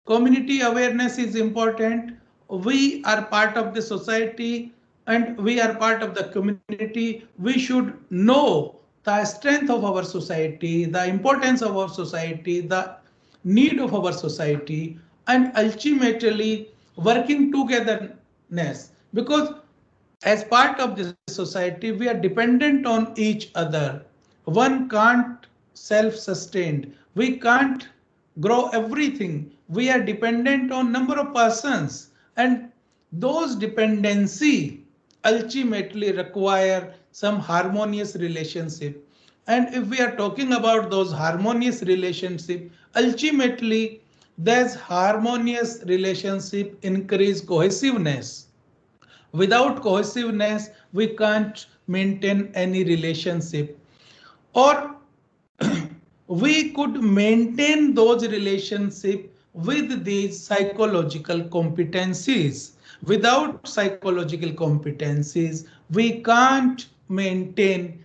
Community awareness is important. We are part of the society and we are part of the community. We should know the strength of our society, the importance of our society, the need of our society, and ultimately working togetherness. Because as part of this society, we are dependent on each other. One can't self-sustained. We can't grow everything. We are dependent on number of persons, and those dependency ultimately require some harmonious relationship. And if we are talking about those harmonious relationship, ultimately there's harmonious relationship increase cohesiveness. Without cohesiveness, we can't maintain any relationship. Or we could maintain those relationships with these psychological competencies. Without psychological competencies, we can't maintain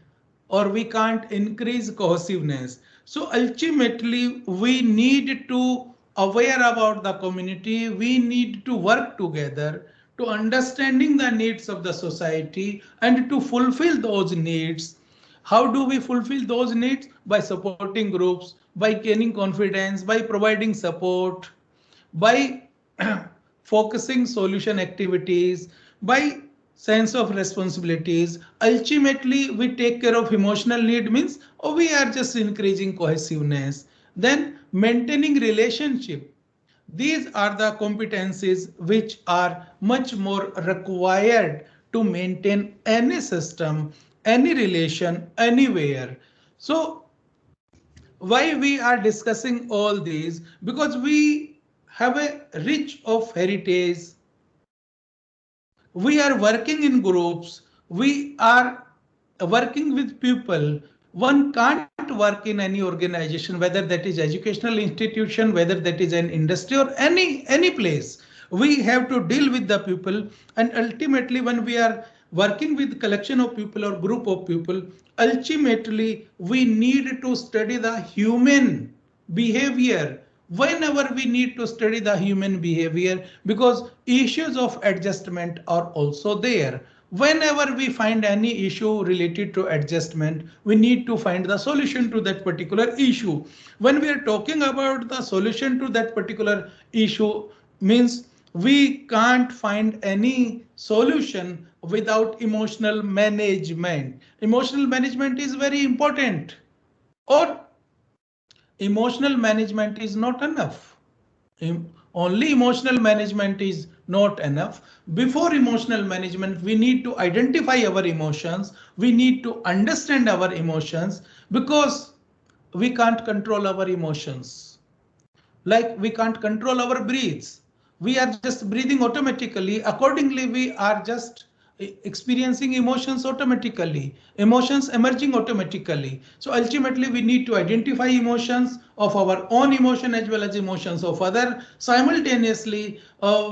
or we can't increase cohesiveness. So ultimately, we need to aware about the community. We need to work together to understanding the needs of the society and to fulfill those needs. How do we fulfill those needs? By supporting groups, by gaining confidence, by providing support, by focusing solution activities, by sense of responsibilities. Ultimately, we take care of emotional need means we are just increasing cohesiveness. Then maintaining relationship. These are the competencies which are much more required to maintain any system, any relation, anywhere. So Why we are discussing all these? Because we have a rich of heritage. We are working in groups. We are working with people. One can't work in any organization, whether that is educational institution, whether that is an industry or any place. We have to deal with the people, and ultimately when we are working with collection of people or group of people, ultimately we need to study the human behavior. Whenever we need to study the human behavior, because issues of adjustment are also there. Whenever we find any issue related to adjustment, we need to find the solution to that particular issue. When we are talking about the solution to that particular issue, means we can't find any solution without emotional management. Emotional management is very important. Or emotional management is not enough. Only emotional management is not enough. Before emotional management, we need to identify our emotions. We need to understand our emotions, because we can't control our emotions. Like we can't control our breaths. We are just breathing automatically. Accordingly, we are just experiencing emotions automatically, emotions emerging automatically. So ultimately we need to identify emotions of our own emotion as well as emotions of other. Simultaneously,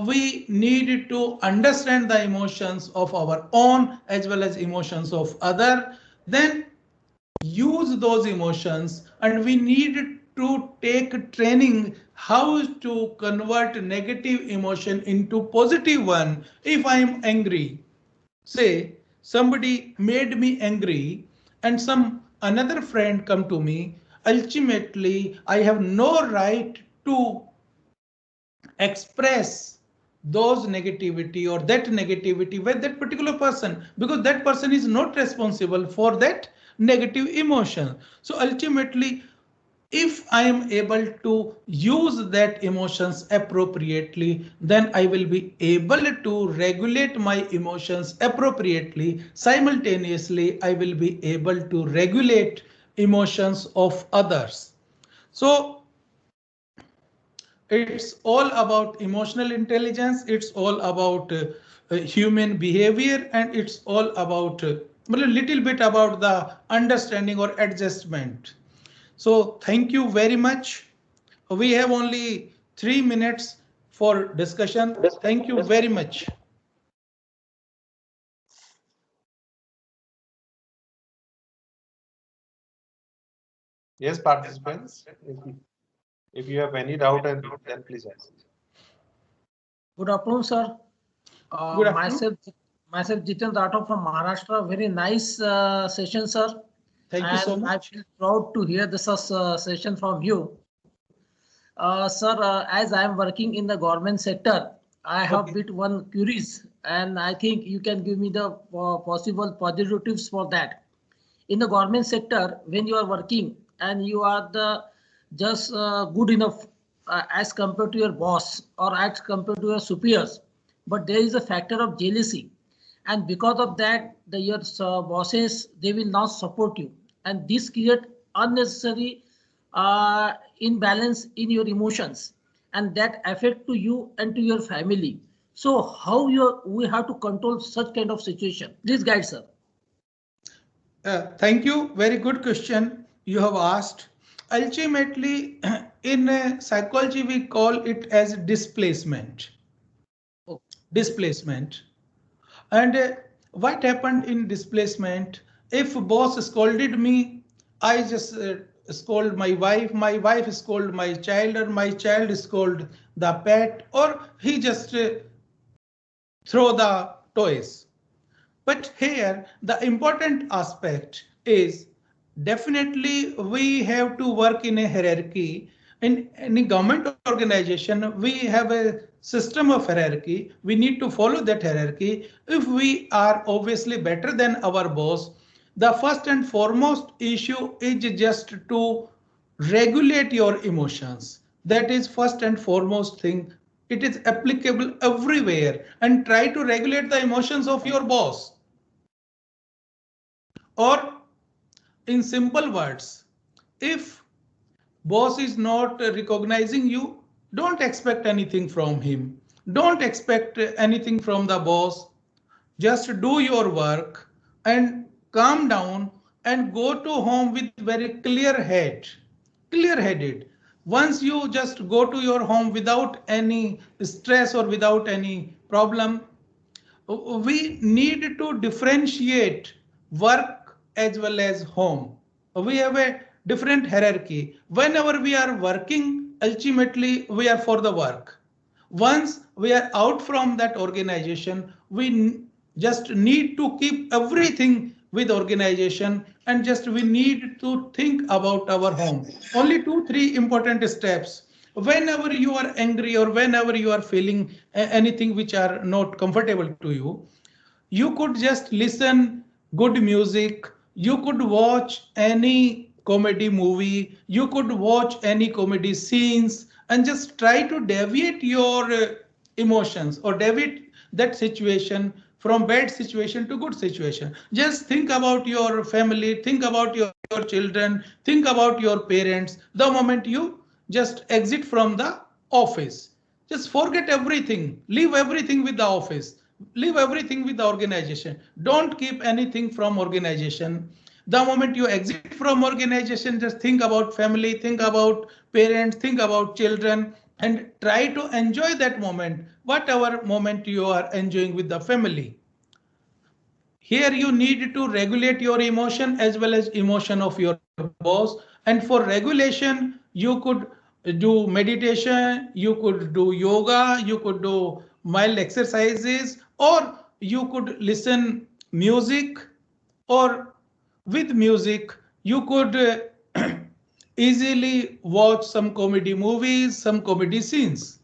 we need to understand the emotions of our own as well as emotions of other. Then use those emotions, and we need to take training how to convert negative emotion into positive one. If I am angry, say somebody made me angry and some another friend come to me, ultimately I have no right to express those negativity or that negativity with that particular person, because that person is not responsible for that negative emotion. So ultimately, if I am able to use that emotions appropriately, then I will be able to regulate my emotions appropriately. Simultaneously, I will be able to regulate emotions of others. So it's all about emotional intelligence. It's all about human behavior, and it's all about a little bit about the understanding or adjustment. So thank you very much. We have only 3 minutes for discussion. Thank you very much. Yes, participants, if you have any doubt, and then please ask. Good afternoon, sir. Good afternoon. Myself Jiten Rathod from Maharashtra. Very nice session, sir. Thank you so And I much. feel proud to hear this session from you. Sir, as I am working in the government sector, I have Okay. bit one queries, and I think you can give me the possible positives for that. In the government sector, when you are working and you are the just good enough as compared to your boss or as compared to your superiors, but there is a factor of jealousy, and because of that your bosses, they will not support you, and this create unnecessary imbalance in your emotions, and that affect to you and to your family. So how we have to control such kind of situation? Please guide, sir. Thank you. Very good question you have asked. Ultimately, in psychology, we call it as displacement. Oh, Displacement. And what happened in displacement? If boss scolded me, I just scold my wife scold my child, or my child scold the pet, or he just throw the toys. But here, the important aspect is definitely we have to work in a hierarchy. In any government organization, we have a system of hierarchy. We need to follow that hierarchy. If we are obviously better than our boss, the first and foremost issue is just to regulate your emotions. That is first and foremost thing. It is applicable everywhere, and try to regulate the emotions of your boss. Or in simple words, if boss is not recognizing you, don't expect anything from him. Don't expect anything from the boss. Just do your work and calm down and go to home with very clear headed. Once you just go to your home without any stress or without any problem, we need to differentiate work as well as home. We have a different hierarchy. Whenever we are working, ultimately we are for the work. Once we are out from that organization, we just need to keep everything with organization, and just we need to think about our home. Only 2-3 important steps. Whenever you are angry or whenever you are feeling anything which are not comfortable to you, you could just listen good music, you could watch any comedy movie, you could watch any comedy scenes, and just try to deviate your emotions or deviate that situation from bad situation to good situation. Just think about your family, think about your children, think about your parents. The moment you just exit from the office, just forget everything, leave everything with the office, leave everything with the organization. Don't keep anything from organization. The moment you exit from organization, just think about family, think about parents, think about children, and try to enjoy that moment, whatever moment you are enjoying with the family. Here you need to regulate your emotion as well as emotion of your boss. And for regulation, you could do meditation, you could do yoga, you could do mild exercises, or you could listen music, or with music, you could easily watch some comedy movies, some comedy scenes.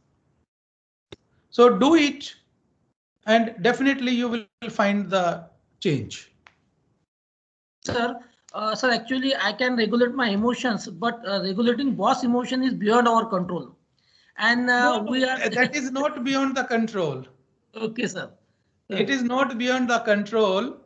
So do it, and definitely you will find the change. Sir, sir, actually, I can regulate my emotions, but regulating boss emotion is beyond our control. And we are. That is not beyond the control. Okay, sir. It is not beyond the control.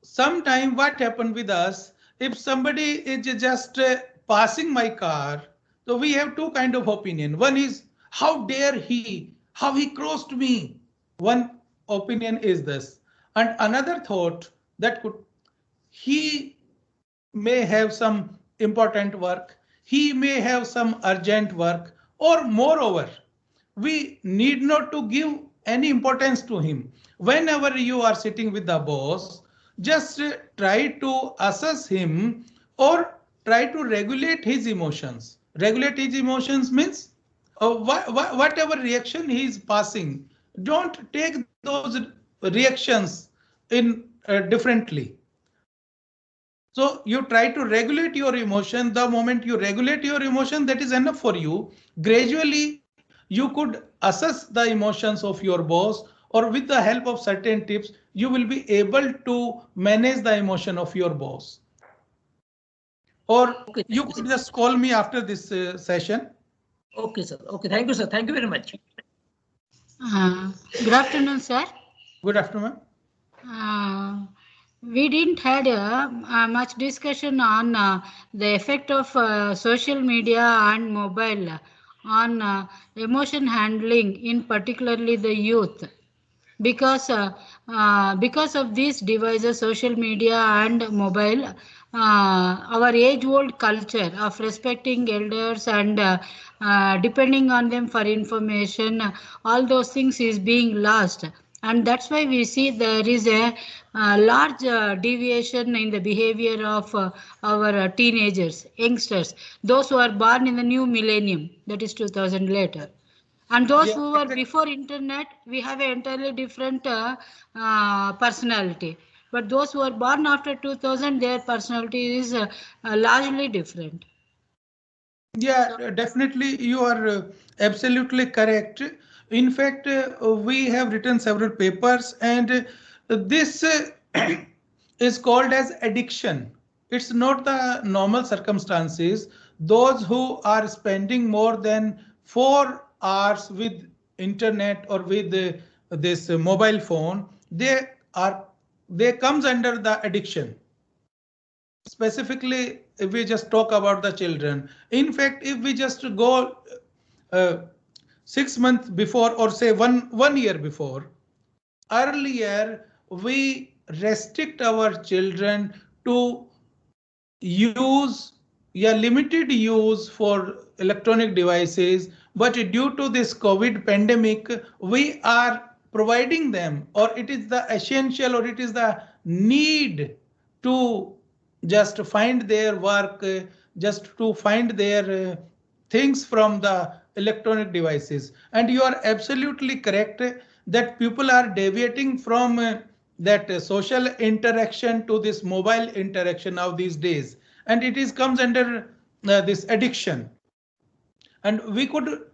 Sometime what happened with us, if somebody is just passing my car, so we have two kind of opinion. One is, how dare he, how he crossed me. One opinion is this. And another thought that could, he may have some important work, he may have some urgent work, or moreover, we need not to give any importance to him. Whenever you are sitting with the boss, just try to assess him or try to regulate his emotions. Regulate his emotions means whatever reaction he is passing, don't take those reactions in differently. So you try to regulate your emotion. The moment you regulate your emotion, that is enough for you. Gradually, you could assess the emotions of your boss, or with the help of certain tips, you will be able to manage the emotion of your boss. Or Okay, you could just call me after this session. Okay, sir. Okay, thank you, sir. Thank you very much. Good afternoon, sir. Good afternoon. We didn't had much discussion on the effect of social media and mobile on emotion handling, in particularly the youth. Because of these devices, social media and mobile, our age-old culture of respecting elders and depending on them for information, all those things is being lost. And that's why we see there is a large deviation in the behavior of our teenagers, youngsters, those who are born in the new millennium, that is 2000 later. And those who were before internet, we have an entirely different personality. But those who are born after 2000, their personality is largely different. Yeah, definitely you are absolutely correct. In fact, we have written several papers, and this is called as addiction. It's not the normal circumstances. Those who are spending more than 4 hours with internet or with this mobile phone, they comes under the addiction. specifically, if we just talk about the children, in fact, if we just go 6 months before, or say one year before, earlier we restrict our children to use limited use for electronic devices, but due to this COVID pandemic, we are providing them, or it is the essential, or it is the need to just find their work, just to find their things from the electronic devices. And you are absolutely correct that people are deviating from that social interaction to this mobile interaction now these days, and it is comes under this addiction, and we could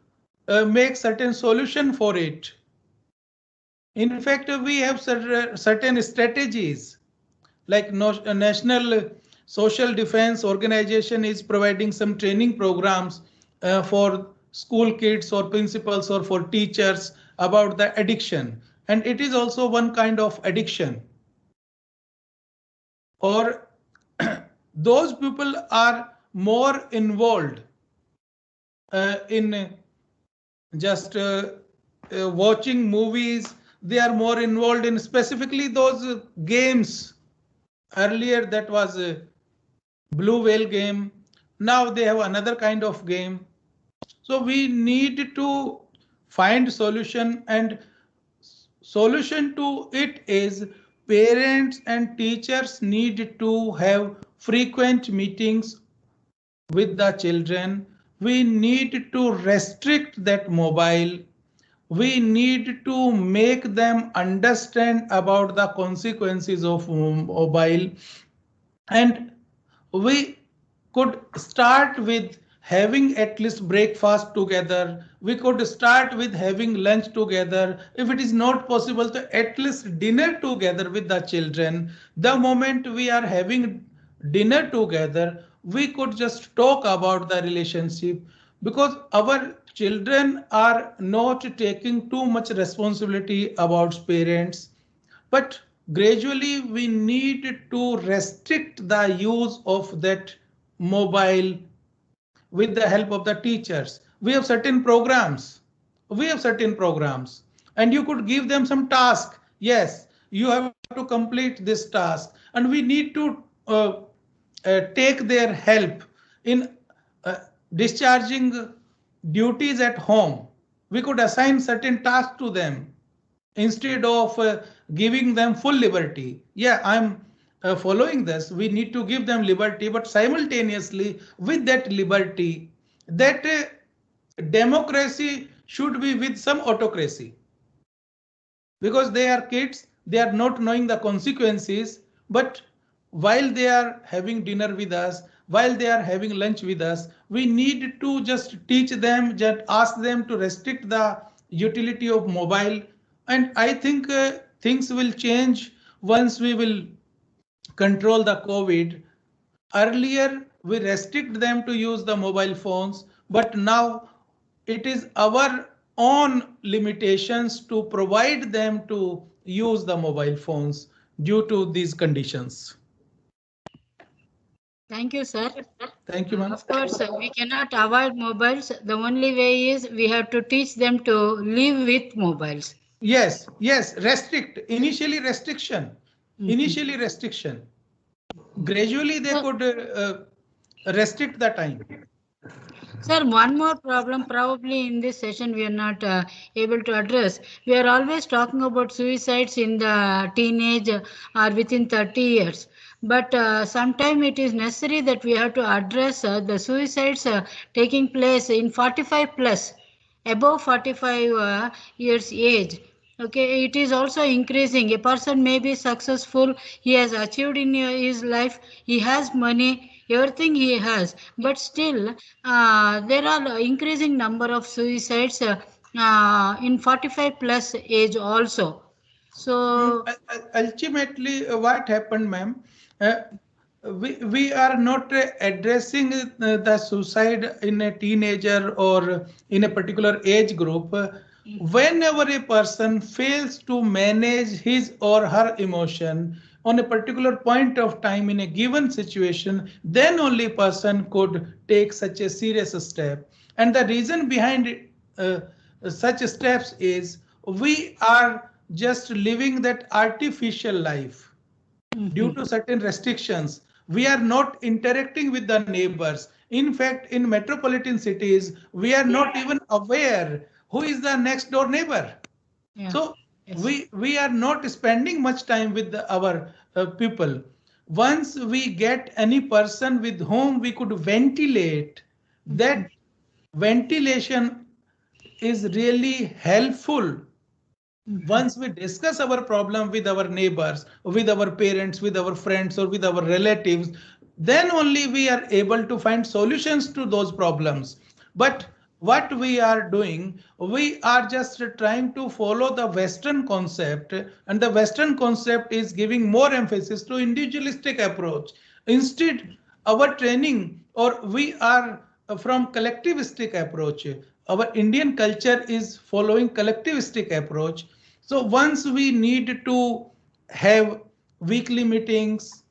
make certain solution for it. In fact, we have certain strategies, like National Social Defense Organization is providing some training programs for school kids or principals or for teachers about the addiction, and it is also one kind of addiction. Or those people are more involved in just watching movies. They are more involved in specifically those games. Earlier that was a blue whale game. Now they have another kind of game. So we need to find solution, and solution to it is parents and teachers need to have frequent meetings with the children. We need to restrict that mobile. We need to make them understand about the consequences of mobile, and we could start with having at least breakfast together. We could start with having lunch together. If it is not possible, to at least dinner together with the children. The moment we are having dinner together, we could just talk about the relationship, because our children are not taking too much responsibility about parents. But gradually we need to restrict the use of that mobile with the help of the teachers. We have certain programs. And you could give them some task. Yes, you have to complete this task, and we need to take their help in discharging duties at home. We could assign certain tasks to them instead of giving them full liberty. Yeah, I'm following this. We need to give them liberty, but simultaneously with that liberty, that democracy should be with some autocracy, because they are kids, they are not knowing the consequences. But while they are having dinner with us, while they are having lunch with us, we need to just teach them, just ask them to restrict the utility of mobile. And I think things will change once we will control the COVID. Earlier, we restrict them to use the mobile phones, but now it is our own limitations to provide them to use the mobile phones due to these conditions. Thank you, sir. Thank you, ma'am. Of course, we cannot avoid mobiles. The only way is we have to teach them to live with mobiles. Yes, restrict. Initially restriction. Gradually they could restrict the time. Sir, one more problem probably in this session we are not able to address. We are always talking about suicides in the teenage or within 30 years. But sometimes it is necessary that we have to address the suicides taking place in 45 plus, above 45 years age. Okay, it is also increasing. A person may be successful, he has achieved in his life, he has money, everything he has, but still there are increasing number of suicides in 45 plus age also. So ultimately what happened, ma'am, we are not addressing the suicide in a teenager or in a particular age group. Whenever a person fails to manage his or her emotion, on a particular point of time in a given situation, then only person could take such a serious step. And the reason behind it, such steps is we are just living that artificial life due to certain restrictions. We are not interacting with the neighbors. In fact, in metropolitan cities, we are not even aware who is the next door neighbor. Yeah. So Yes. we are not spending much time with our people. Once we get any person with whom we could ventilate, that ventilation is really helpful. Once we discuss our problem with our neighbors, with our parents, with our friends, or with our relatives, then only we are able to find solutions to those problems. But what we are doing, we are just trying to follow the Western concept, and the Western concept is giving more emphasis to individualistic approach. Instead, our training, or we are from collectivistic approach. Our Indian culture is following collectivistic approach. So once we need to have weekly meetings,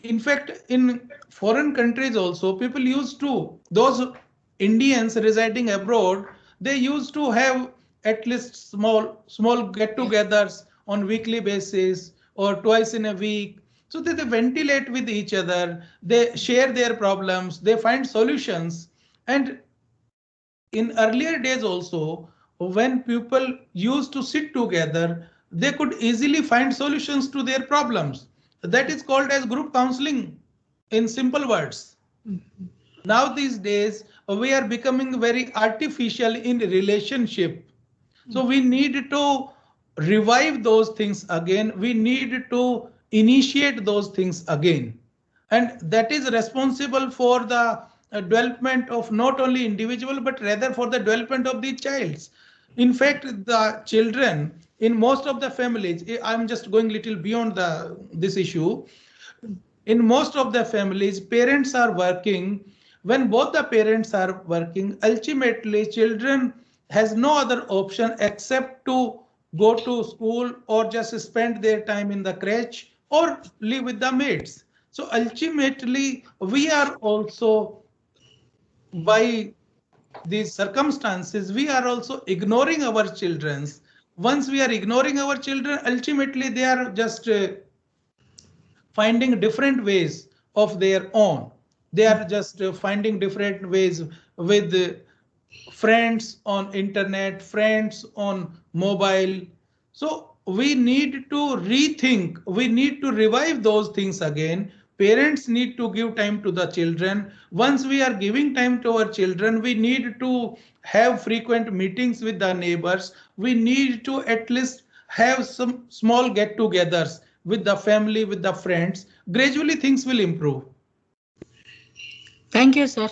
in fact, in foreign countries also, people used to, those Indians residing abroad, they used to have at least small get-togethers on weekly basis or twice in a week. So they ventilate with each other, they share their problems, they find solutions. And in earlier days also, when people used to sit together, they could easily find solutions to their problems. That is called as group counseling in simple words. Now these days, we are becoming very artificial in relationship. So we need to revive those things again. We need to initiate those things again. And that is responsible for the development of not only individual, but rather for the development of the childs. In fact, the children in most of the families, I'm just going little beyond this issue. In most of the families, parents are working. When both the parents are working, ultimately children has no other option except to go to school or just spend their time in the crèche or live with the maids. So ultimately, we are also, by these circumstances, we are also ignoring our children. Once we are ignoring our children, ultimately they are just finding different ways of their own. They are just finding different ways with friends on internet, friends on mobile. So we need to rethink, we need to revive those things again. Parents need to give time to the children. Once we are giving time to our children, we need to have frequent meetings with the neighbors. We need to at least have some small get-togethers with the family, with the friends. Gradually things will improve. Thank you, sir.